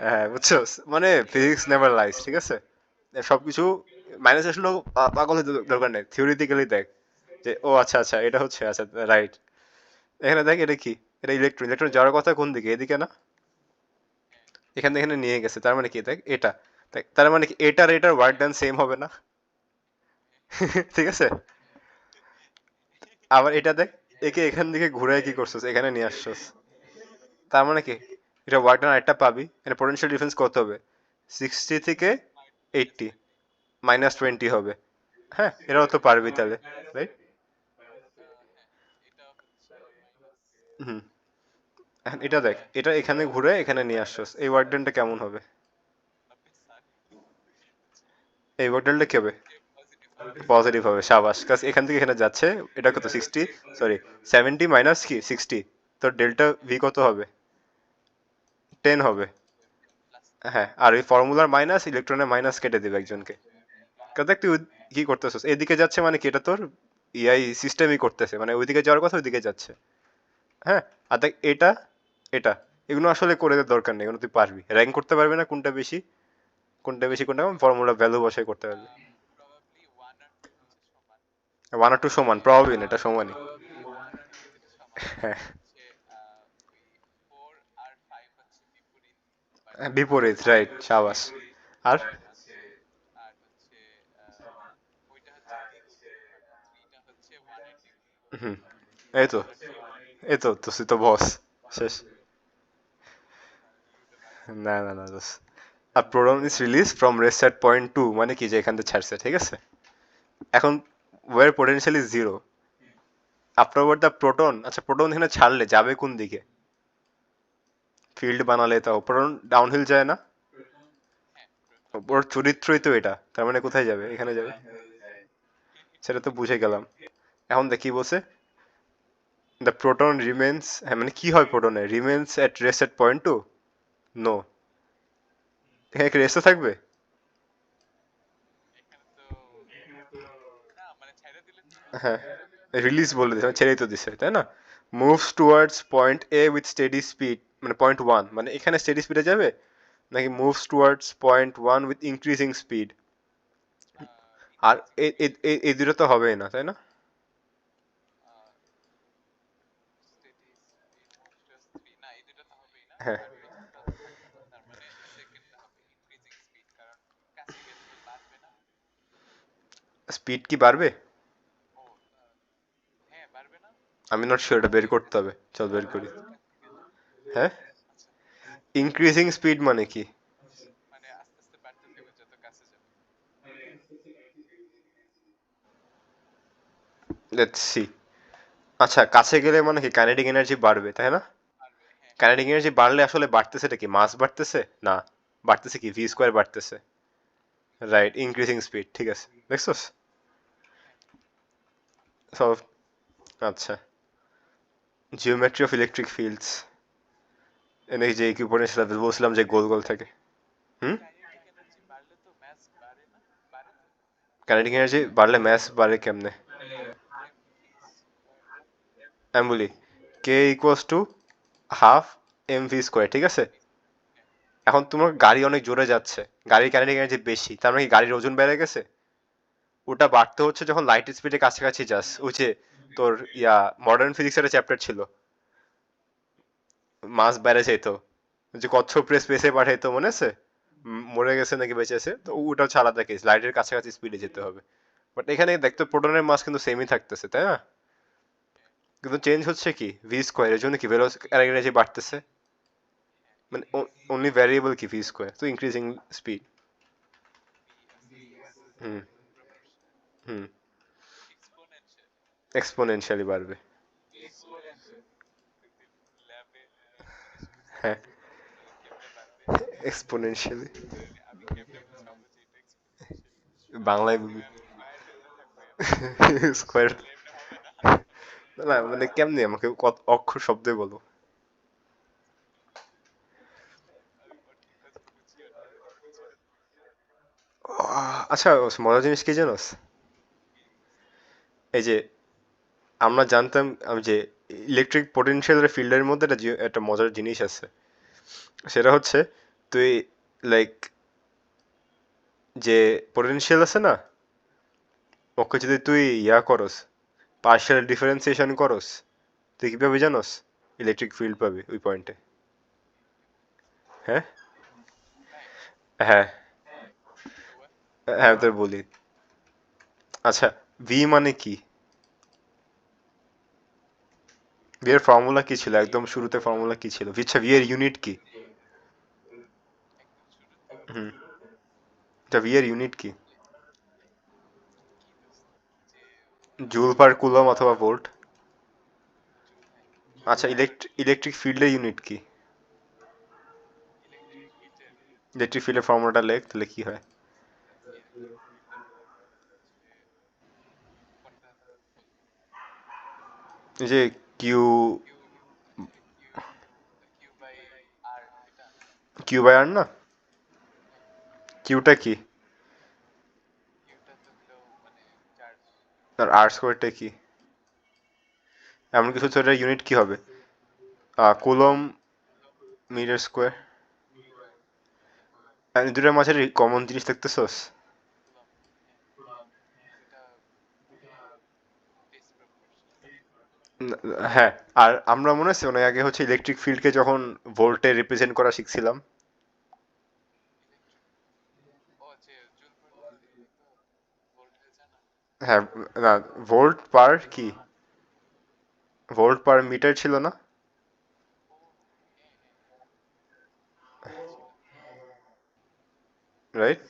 হ্যাঁ, বুঝছো, মানে ফিজিক্স নেভার লাইস, ঠিক আছে? সবকিছু মাইনাস আসলেও পাগল হতে দরকার নেই, থিওরিটিক্যালি দেখ যে ও আচ্ছা আচ্ছা এটা হচ্ছে, আচ্ছা, রাইট। এখানে দেখ, এটা কি, এটা ইলেকট্রন, ইলেকট্রন যাওয়ার কথা কোন দিকে? এদিকে না? এখান থেকে এখানে নিয়ে গেছে, তার মানে কি দেখ এটা, তার মানে কি এটার এটার ওয়ার্ক ডান সেম হবে না? ঠিক আছে। আবার এটা দেখ, একে এখান থেকে ঘুরে কি করছস, এখানে নিয়ে আসছস, তার মানে কি এটা ওয়ার্ক ডান আরেকটা পাবি, এটা পোটেনশিয়াল ডিফারেন্স কত হবে? 60 থেকে 80, -20 হবে। হ্যাঁ, এটাও তো পারবি তাহলে, রাইট? হুম। এখন এটা দেখ, এটা এখানে ঘুরে এখানে নিয়ে আসছস, এই ওয়ার্ক ডানটা কেমন হবে? এই ওয়ার্ক ডানটা কি হবে? পজিটিভ হবে, সাবাস, কাজ এখান থেকে এখানে যাচ্ছে। এটা কত, 60, সরি 70 মাইনাস কি 60, তো ডেল্টা ভি কত হবে? 10 হবে। হ্যাঁ, আর ওই ফর্মুলার মাইনাস, ইলেকট্রনের মাইনাস কেটে দিবে একজনকে। কারণ দেখ তুই কি করতেছিস, এদিকে যাচ্ছে মানে কি এটা তোর ইয়াই সিস্টেমই করতেছে, মানে ওইদিকে যাওয়ার কথা ওইদিকে যাচ্ছে। হ্যাঁ, আর দেখ এটা এটা এগুলো আসলে করে দেওয়ার দরকার নেই, এগুলো তুই পারবি, র্যাঙ্ক করতে পারবি না কোনটা বেশি কোনটা বেশি কোনটা কম, ফর্মুলা ভ্যালু বসাই করতে পারবি। 1 আর 2 সমান, প্রবাবলি না, এটা সমানই। হ্যাঁ, বিপরীত, রাইট, সাবাস। আর হুম, এই তো, এই তো তো তুই তো বস, শেষ। না না না দোস্ত, আর proton is release from rest at point two, মানে কি যে এখান থেকে ছাড়ছে, ঠিক আছে। এখন where potential is zero afterward the proton, আচ্ছা প্রোটন এখানে ছাড়লে যাবে কোন দিকে? ফিল্ড বানালে তাও প্রোটন ডাউনহিল যায় না? ওর চরিত্রই তো এটা, তার মানে কোথায় যাবে? এখানে যাবে। সেটা তো বুঝে গেলাম। এখন দেখি বলছে, দ্য প্রোটন রিমেন্স, হ্যাঁ মানে কি হয় প্রোটনের, remains at rest at point two, no, এখানে কি রেস্টে থাকবে? হ্যাঁ, রিলিজ বলে দিছে, ছেড়েই তো দিছে, তাই না? Moves towards point A with steady speed, মানে পয়েন্ট ওয়ান, মানে এখানে স্টেডি স্পিডে যাবে, নাকি moves towards point one with increasing speed? আর এই দুটো তো হবেই না, তাই না? হ্যাঁ, স্পিড কি বাড়বে? আমি নট শিওর, এটা বের করতে হবে, চল বের করি। হ্যাঁ, ইনক্রিজিং স্পিড মানে কি? Let's see. আচ্ছা, কাছে গেলে মানে কি কাইনেটিক এনার্জি বাড়বে, তাই না? কাইনেটিক এনার্জি বাড়লে আসলে বাড়তেছে এটা কি, মাস বাড়তেছে না, বাড়তেছে কি ভি স্কোয়ার বাড়তেছে, রাইট, ইনক্রিজিং স্পিড, ঠিক আছে, দেখছস সব। আচ্ছা, জিওমেট্রি অফ ইলেকট্রিক ফিল্ডস, এনে যে ইকুইপোটেনশিয়াল বলছিলাম যে গোল গোল থাকে। হুম, কাইনেটিক এনার্জি বাড়লে ম্যাস বাড়ে কেমনে? আমি বলি, K equals to half M V square, ঠিক আছে। এখন তোমার গাড়ি অনেক জোরে যাচ্ছে, গাড়ির কাইনেটিক এনার্জি বেশি, তার মানে কি গাড়ির ওজন বেড়ে গেছে? ওটা বাড়তে হচ্ছে যখন লাইট স্পিডে কাছাকাছি যাস, ওই যে তোর ইয়া মডার্ন ফিজিক্সের চ্যাপ্টার ছিল, মাস বেড়ে যেত, যে কচ্ছপ স্পেসে পাঠাইতো, মনে আছে? মরে গেছে নাকি বেঁচে আছে, তো ওটা হচ্ছে আলাদা কেস, লাইটের কাছাকাছি স্পিডে যেতে হবে। বাট এখানে দেখতো প্রোটনের মাস কিন্তু সেমই থাকতেছে, তাই না? কিন্তু চেঞ্জ হচ্ছে কি ভি স্কোয়ার, এর জন্য কি এনার্জি বাড়তেছে, মানে অনলি ভ্যারিয়েবল কি ভি স্কোয়ার, তো ইনক্রিজিং স্পিড। হুম, হুম, এক্সপোনেনশিয়ালি বাড়বে। হ্যাঁ, এক্সপোনেনশিয়ালি, বাংলায় স্কোয়ার, না মানে কেমনে, আমাকে কত অক্ষর শব্দে বলো। আচ্ছা, মজার জিনিস কি জানোস? এই যে আমরা জানতাম যে ইলেকট্রিক পোটেনশিয়ালের ফিল্ডের মধ্যে একটা একটা মজার জিনিস আছে, সেটা হচ্ছে তুই লাইক যে পোটেনশিয়াল আছে না, ওকে যদি তুই ইয়া করস, পার্শিয়াল ডিফারেন্সিয়েশন করস, তুই কিভাবে জানোস ইলেকট্রিক ফিল্ড পাবি ওই পয়েন্টে? হ্যাঁ, হ্যাঁ হ্যাঁ, তোর বলি। আচ্ছা, ভি মানে কি? ভি এর ফর্মুলা কি ছিল একদম শুরুতে? ফর্মুলা কি ছিল? আচ্ছা, ভি এর ইউনিট কি? হুম, আচ্ছা, ভি এর ইউনিট কি? জুল পার কুলম অথবা ভোল্ট। আচ্ছা, ইলেকট্রিক ফিল্ডের ইউনিট কি? ইলেকট্রিক ফিল্ডের ফর্মুলাটা লেখ, তাহলে কি হয়? এই যে কিউ, কিউ বাই আর না? কিউটা কি? আর আর স্কোয়ারটা কি? এমন কিছু তো, এটার ইউনিট কি হবে? Coulomb metre square. দুটোর মাঝে কমন জিনিস দেখতেছস? হ্যাঁ। আর আমরা মনে আছে অনেক আগে হচ্ছে ইলেকট্রিক ফিল্ডকে যখন ভোল্টে রিপ্রেজেন্ট করা শিখছিলাম। হ্যাঁ, না, ভোল্ট পার কি, ভোল্ট পার মিটার ছিল না? Right,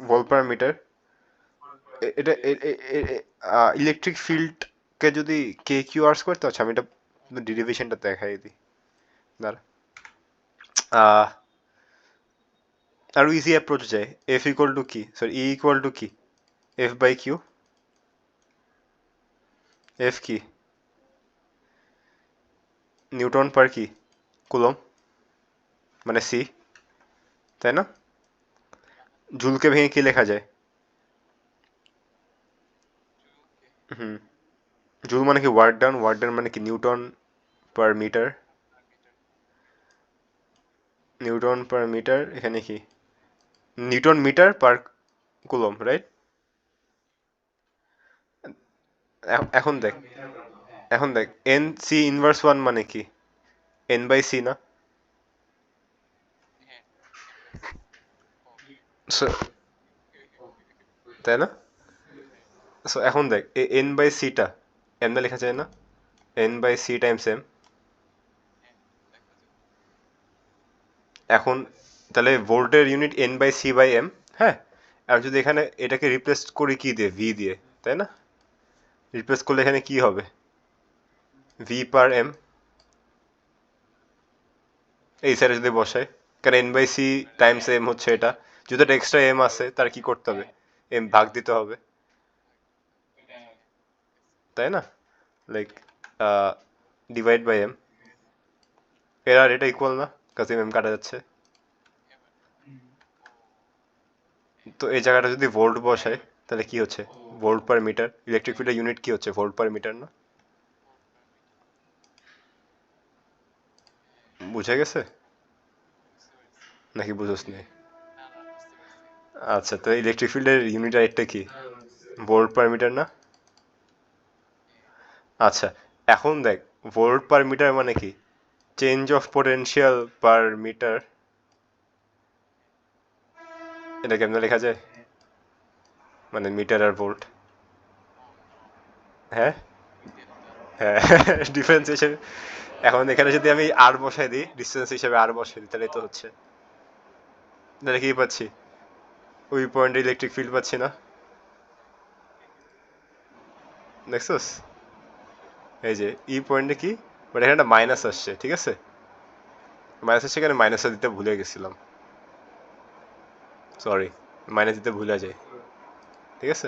volt per metre. এটা ইলেকট্রিক ফিল্ডকে যদি কে কিউ আর করতে হচ্ছে, আমি এটা ডেরিভেশনটা দেখাই দিই। দাঁড়া। আহ, আরো ইজি অ্যাপ্রোচ যায়। এফ ইকুয়াল টু কি, সরি, ই ইকুয়াল টু কি? F by q. এফ কি? নিউটন পার কি, কুলম, মানে সি, তাই না? জুলকে ভেঙে কি লেখা যায়? হুম, জুল মানে কি ওয়ার্ক ডান, ওয়ার্ক ডান মানে কি newton per metre. Newton per metre, এখানে কি newton metre per coulomb, right? এখন দেখ, এখন দেখ, এন সি ইনভার্স ওয়ান মানে কি? এন বাই সি না? So, তাই না? সো এখন দেখ, এন বাই সিটা এম না লেখা যায় না? N by C times M. এখন তাহলে ভোল্টের unit N by C by M. হ্যাঁ, আর যদি এখানে এটাকে রিপ্লেস করি কি দিয়ে, ভি দিয়ে, তাই না? রিপ্লেস করলে এখানে কি হবে? V per M. এই সাইডে যদি বসাই, কারণ N by C times M হচ্ছে এটা, যদি একটা এক্সট্রা এম আছে তার কি করতে হবে? এম ভাগ দিতে হবে, তাই না? Like divide by M. এর আর এটা ইকুয়াল না, কাজে এম কাটা যাচ্ছে। তো এই জায়গাটা যদি ভোল্ট বসাই, তাহলে কি হচ্ছে? Volt per metre. ইলেকট্রিক ফিল্ডের ইউনিট কি হচ্ছে? ভোল্ট পার মিটার না? বুঝে গেছে নাকি বুঝোস নি? আচ্ছা, তো ইলেকট্রিক ফিল্ডের ইউনিট আরেকটা কি? ভোল্ট পার মিটার না? আচ্ছা, এখন দেখ, ভোল্ট পার মিটার মানে কি? Change of potential per metre. এটা কেমনে লেখা যায়? মানে মিটার আর ভোল্ট। হ্যাঁ, হ্যাঁ, ডিফারেন্স হিসেবে। এখন এখানে যদি আমি আর বসাই দিই, ডিস্টেন্স হিসেবে আর বসাই দিই, তাহলে তো হচ্ছে, তাহলে কি পাচ্ছি? ওই পয়েন্টে ইলেকট্রিক ফিল্ড পাচ্ছি না? দেখছস? এই যে ই পয়েন্টে কি, বাট এখানে একটা মাইনাস আসছে, ঠিক আছে? মাইনাস আসছে, এখানে মাইনাসটা দিতে ভুলে গেছিলাম, সরি। মাইনাস দিতে ভুলে যাই, ঠিক আছে?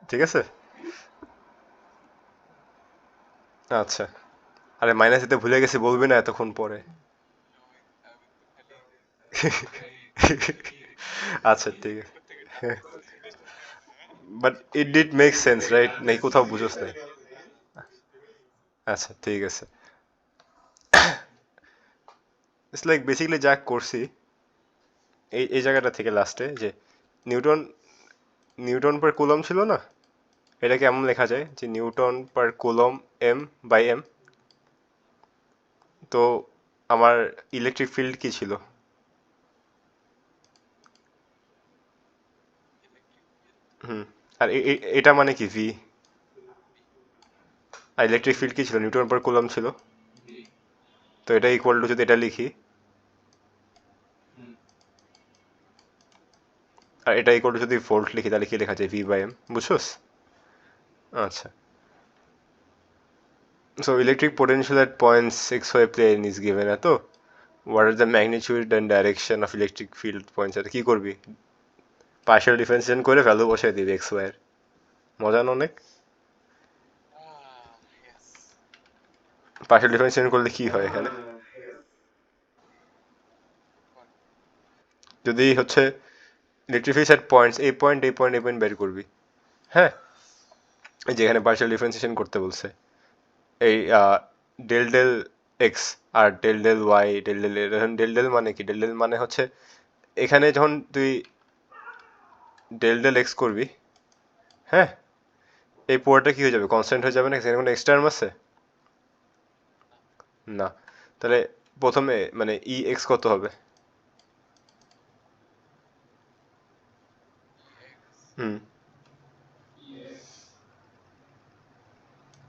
ঠিক আছে। আচ্ছা, আরে মাইনাস দিতে ভুলে গেছি বলবি না এতক্ষণ পরে? আচ্ছা, ঠিক আছে। But it did make sense, right? নাকি কোথাও বুঝোস নাই? আচ্ছা, ঠিক আছে। ইটস লাইক বেসিক্যালি যা করছি এই এই জায়গাটা থেকে লাস্টে, যে নিউটন, নিউটন পার কুলম ছিল না? এটাকে এমন লেখা যায় যে newton per coulomb M by M. তো আমার ইলেকট্রিক ফিল্ড কি ছিল? হুম। আর এটা মানে কি ভি? আর ইলেকট্রিক ফিল্ড কি ছিল? নিউটন পার কুলম্ব ছিল। তো এটা ইকুয়াল টু, যদি এটা লিখি, আর এটা ইকুয়াল টু যদি ভোল্ট লিখি, তাহলে কি লেখা যায়? ভি বাই এম, বুঝছোস? আচ্ছা। So electric potential at points xy plane is given এত, what are the magnitude and direction of electric field points? আর কি করবি? পার্শিয়াল ডিফারেন্সিয়েশন করে ভ্যালু বসাই দিবি এক্স ওয়াই এর। মজা না অনেক? পার্শিয়াল ডিফারেন্সিয়েশন করলে কি হয় এখানে? যদি হচ্ছে ইলেকট্রিক ফিল্ড এট পয়েন্টস, এই পয়েন্ট এই পয়েন্ট এই পয়েন্ট বের করবি, হ্যাঁ, এই যেখানে পার্শিয়াল ডিফারেন্সিয়েশন করতে বলছে, এই ডেল ডেল এক্স আর del del Y, del del, del del মানে কি? ডেল ডেল মানে হচ্ছে এখানে যখন তুই ডেল ডেল এক্স করবি, হ্যাঁ, এই পুরোটা কি হয়ে যাবে? কনস্ট্যান্ট হয়ে যাবে না? এখানে কোনো এক্স টার্ম আছে? না। তাহলে প্রথমে মানে ই এক্স কত হবে? হুম।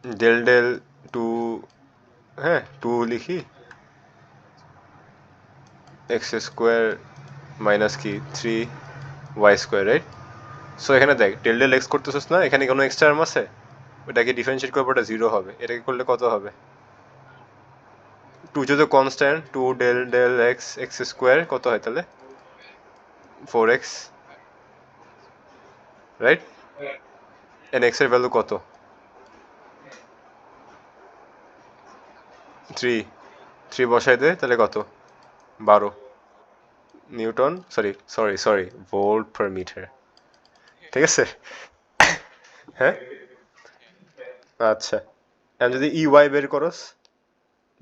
ডেল ডেল টু, হ্যাঁ, টু লিখি, এক্স স্কোয়ার মাইনাস কি three y square, right? So এখানে দেখ, ডেল ডেল এক্স করতেছিস না, এখানে কোনো এক্স টার্ম আছে? ওটাকে ডিফারেন্সিয়েট করবো, ওটা জিরো হবে। এটাকে করলে কত হবে? টু যদি constant, two del del x x square কত হয় তাহলে? Four x, right? N x এর ভ্যালু কত? থ্রি। থ্রি বসাই দে, তাহলে কত? 12 newton, sorry sorry sorry, volt per metre. ঠিক আছে? হ্যাঁ। আচ্ছা, এখন যদি ই ওয়াই বের করস,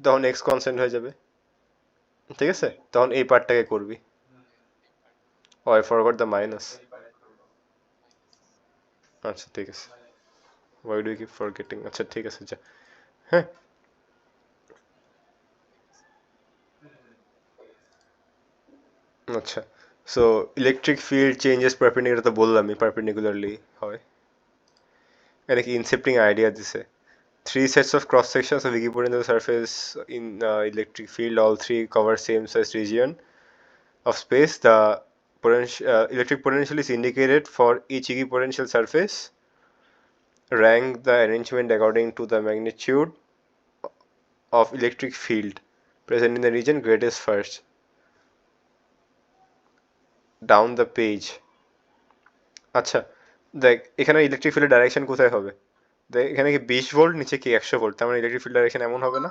তখন এক্স কনস্ট্যান্ট হয়ে যাবে। ঠিক আছে, তখন এই পার্টটাকে করবি। Oh I forgot the minus. আচ্ছা ঠিক আছে, why do you keep forgetting? আচ্ছা ঠিক আছে, যা। হ্যাঁ। আচ্ছা, so electric field changes perpendicular, তো বললামই পারপেন্ডিকুলারলি হয়। এটা কি ইনসেপ্টিং আইডিয়া দিছে। Three sets of cross sections of equivalent surface in electric field, all three cover same size region of space. The electric potential is indicated for each equipotential surface. Rank the arrangement according to the magnitude of electric field present in the region, greatest first. Down the page. আচ্ছা, দেখ এখানে ইলেকট্রিক ফিল্ডের ডাইরেকশন কোথায় হবে? দেখ এখানে কি 20 ভোল্ট, নিচে কি 100 ভোল্ট, তার মানে ইলেকট্রিক ফিল্ড ডাইরেকশন এমন হবে না?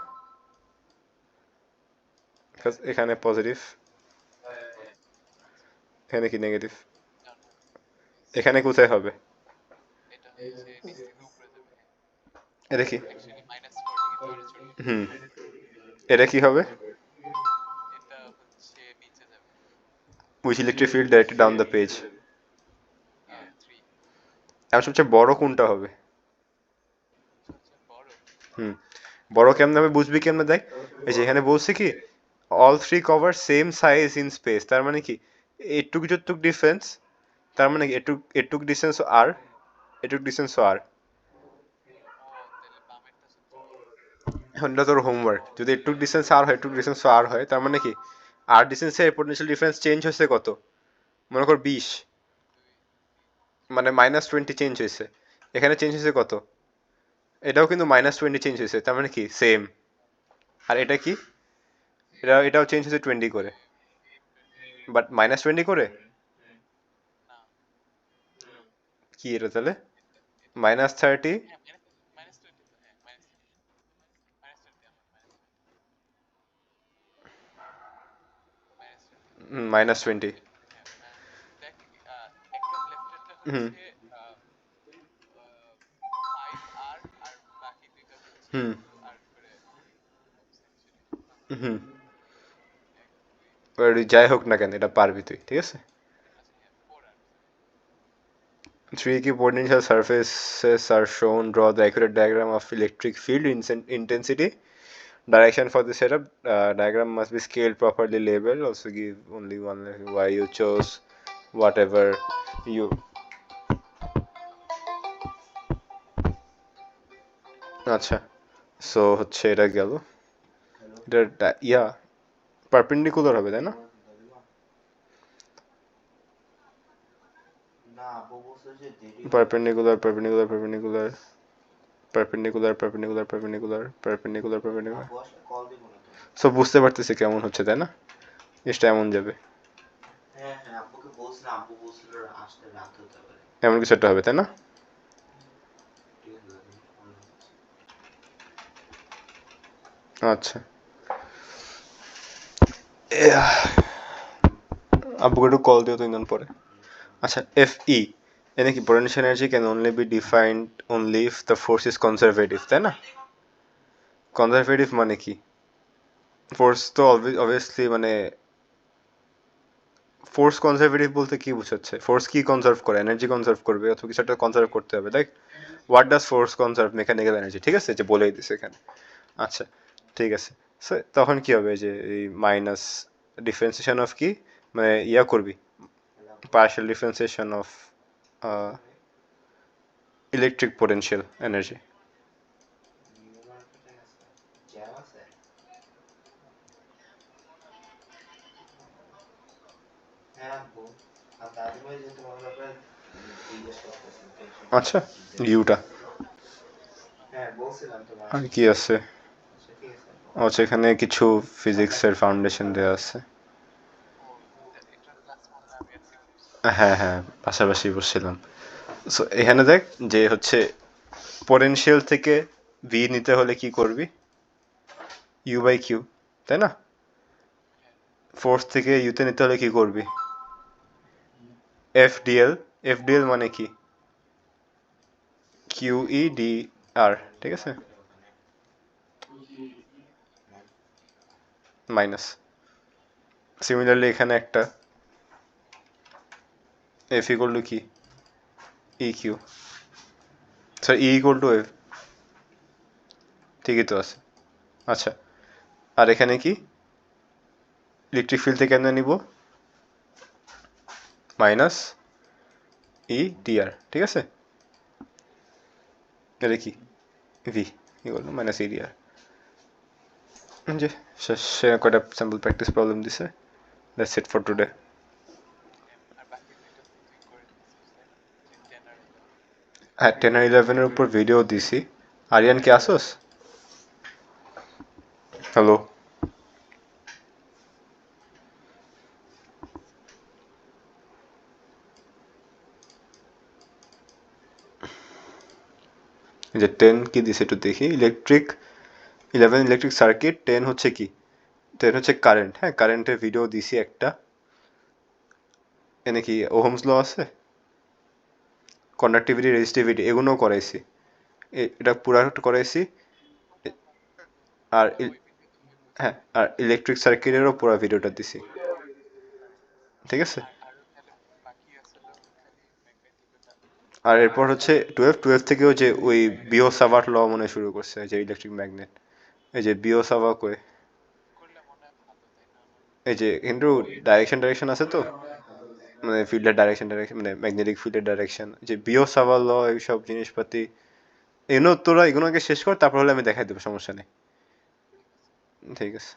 এখানে পজিটিভ, এখানে কি নেগেটিভ? এখানে কোথায় হবে? এটা কি? হুম। এটা কি হবে? Which electric field directed down the page? এখন সবচেয়ে বড় কোনটা হবে? হুম। বড় কেমনে হবে বুঝবি কেমনে? দেখ, এই যে এখানে বলছে কি, all three cover same size in space, তার মানে কি এটুক যতটুক ডিফারেন্স, তার মানে কি এটুক এটুক ডিসটেন্স আর এটুক ডিসটেন্স আর। এখন এটা তোর হোমওয়ার্ক, যদি এটুক ডিসটেন্স আর হয়, এটুক ডিসটেন্স আর হয়, তার মানে কি আর ডিসটেন্সের পোটেনশিয়াল ডিফারেন্স চেঞ্জ হয়েছে কত? মনে কর 20, মানে -20 চেঞ্জ হয়েছে। এখানে চেঞ্জ হয়েছে কত? এটাও কিন্তু -20 চেঞ্জ হয়েছে, তার মানে কি সেম। আর এটা কি? এটাও চেঞ্জ হয়েছে 20 করে, বাট -20 করে। কি এটা তাহলে? -30, -20। হুম। হুম। হুম। যাই হোক না কেন, এটা পারবি তুই, ঠিক আছে? Three key potential surfaces are shown. Draw the accurate diagram of electric field intensity Direction for the setup diagram must be scaled properly, labeled. Also give only one why you chose whatever you. আচ্ছা, সো হচ্ছে এটা গেল, এটা ইয়া পারপেন্ডিকুলার হবে তাই না? perpendicular perpendicular perpendicular perpendicular perpendicular perpendicular perpendicular perpendicular so বুঝতে পারতেছি কেমন হচ্ছে তাই না? জিনিসটা এমন যাবে, এমন কিছু একটা হবে তাই না? আচ্ছা, আব্বুকে একটু কল দিও 3 দিন পরে। আচ্ছা, FE এনে কি potential energy can only be defined only if the force is conservative তাই না? কনজারভেটিভ মানে কি? ফোর্স তো অবভিয়াসলি মানে ফোর্স কনজারভেটিভ বলতে কি বোঝাচ্ছে? ফোর্স কি কনজার্ভ করে? এনার্জি কনজার্ভ করবে অথবা কিছু একটা কনজার্ভ করতে হবে, like what does force conserve? Mechanical energy, ঠিক আছে, যে বলেই দিছে এখানে। আচ্ছা, ঠিক আছে। সো তখন কি হবে যে এই মাইনাস ডিফারেন্সিয়েশন অফ কি মানে ইয়া করবি, partial differentiation of electric potential energy. আচ্ছা, ইউটা আর কি আছে? আচ্ছা, এখানে কিছু ফিজিক্সের ফাউন্ডেশন দেওয়া আছে। হ্যাঁ হ্যাঁ, পাশাপাশি বসছিলাম। সো এখানে দেখ যে হচ্ছে পোটেনশিয়াল থেকে ভি নিতে হলে কি করবি? ইউ বাই কিউ, তাই না? ফোর্স থেকে ইউতে নিতে হলে কি করবি? F DL. এফ ডিএল মানে কি? কিউ ই ডি আর, ঠিক আছে, মাইনাস। সিমিলারলি এখানে একটা এফ ইকুয়াল টু কি? E q, sir E equal to F, ঠিকই তো আছে। আচ্ছা, আর এখানে কি ইলেকট্রিক ফিল্ড থেকে আমরা নিব মাইনাস ই ডিআর, ঠিক আছে। এটা কি? V equal to minus E dr. যে সে কয়টা স্যাম্পল প্র্যাকটিস প্রবলেম দিছে। That's it for today. হ্যাঁ, 10 আর 11 এর উপর ভিডিও দিছি। আরিয়ান কি আসোস? হ্যালো, যে 10 কি দিছে একটু দেখি। ইলেকট্রিক 11 ইলেকট্রিক সার্কিট, 10 হচ্ছে কি? 10 হচ্ছে কারেন্ট। হ্যাঁ, কারেন্টের ভিডিও দিছি একটা। এনে কি ওহমস ল আছে, কন্ডাক্টিভিটি, রেজিস্টিভিটি, এগুলোও করাইছি। এটা পুরা করাইছি। আর হ্যাঁ, আর ইলেকট্রিক সার্কিটেরও পুরো ভিডিওটা দিছি, ঠিক আছে। আর এরপর হচ্ছে 12 থেকেও যে ওই বিও সাভার্ট ল মনে শুরু করছে, যে ইলেকট্রিক ম্যাগনেট, এই যে বিও সাভা কই, এই যে কিন্তু ডাইরেকশন আছে তো, মানে ফিল্ডের ডাইরেকশন মানে ম্যাগনেটিক ফিল্ডের ডাইরেকশন, যে বিও সাভার ল, এইসব জিনিসপাতি এগুলো তোরা এগুলোকে শেষ কর, তারপর হলে আমি দেখাই দেবো, সমস্যা নেই। ঠিক আছে,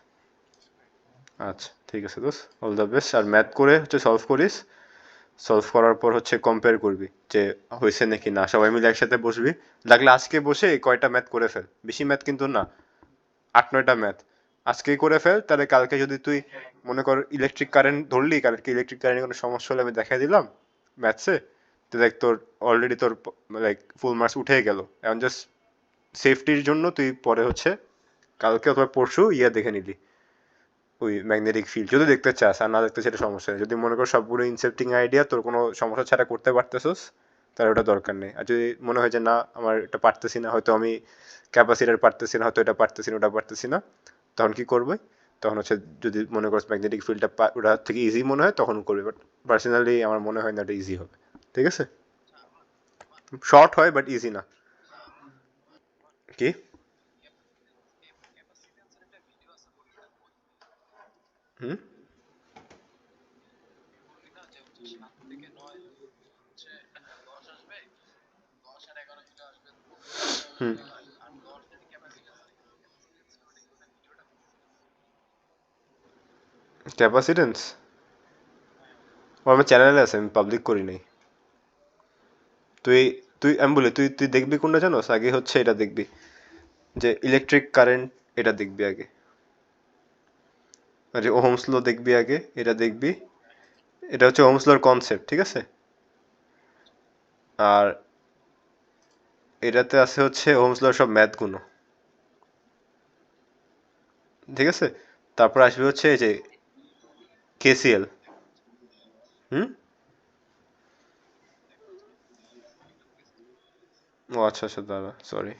আচ্ছা ঠিক আছে দোস্ত, অল দ্য বেস্ট। আর ম্যাথ করে হচ্ছে সলভ করিস। সলভ করার পর হচ্ছে কম্পেয়ার করবি যে হয়েছে নাকি না, সবাই মিলে একসাথে বসবি। লাগলে আজকে বসে কয়টা ম্যাথ করে ফেল, বেশি ম্যাথ কিন্তু না, 8-9টা ম্যাথ আজকেই করে ফেল। তাহলে কালকে যদি তুই মনে কর ইলেকট্রিক কারেন্ট ধরলি, কালকে ইলেকট্রিক কারেন্টের কোনো সমস্যা হলে আমি দেখাই দিলাম ম্যাথসে, তো দেখ তোর অলরেডি তোর লাইক ফুল মার্কস উঠে গেল। এখন জাস্ট সেফটির জন্য তুই পরে হচ্ছে কালকে অথবা পরশু ইয়া দেখে নিলি ওই ম্যাগনেটিক ফিল্ড, যদি দেখতে চাস। আর না দেখতে সেটা সমস্যা নেই। যদি মনে কর সবগুলো ইনসেপ্টিং আইডিয়া তোর কোনো সমস্যা ছাড়া করতে পারতেছস, তাহলে ওটা দরকার নেই। আর যদি মনে হয় যে না আমার এটা পারতেছি না, হয়তো আমি ক্যাপাসিটার পারতেছি না, হয়তো এটা পারতেছি না, ওটা পারতেছি না, তখন কি করবে? তখন হচ্ছে যদি মনে করস ম্যাগনেটিক ফিল্ডটা ওটা থেকে ইজি মনে হয় তখন করবে। বাট পার্সোনালি আমার মনে হয় না এটা ইজি হবে, ঠিক আছে। শর্ট হয় বাট ইজি না। কি? হুম হুম ক্যাপাসিটেন্স ও আমার চ্যানেলে আছে, আমি পাবলিক করি নাই। তুই তুই আমি বলি, তুই তুই দেখবি কোনটা জানোস? আগে হচ্ছে এটা দেখবি, যে ইলেকট্রিক কারেন্ট, এটা দেখবি আগে। আর যে ওহমস ল দেখবি আগে, এটা দেখবি। এটা হচ্ছে ওহমস লর কনসেপ্ট, ঠিক আছে? আর এটাতে আছে হচ্ছে ওহমস লর সব ম্যাথ গুলো, ঠিক আছে? তারপর আসবে হচ্ছে এই যে কেসিএল। হুম ও আচ্ছা আচ্ছা, দাঁড়া, সরি।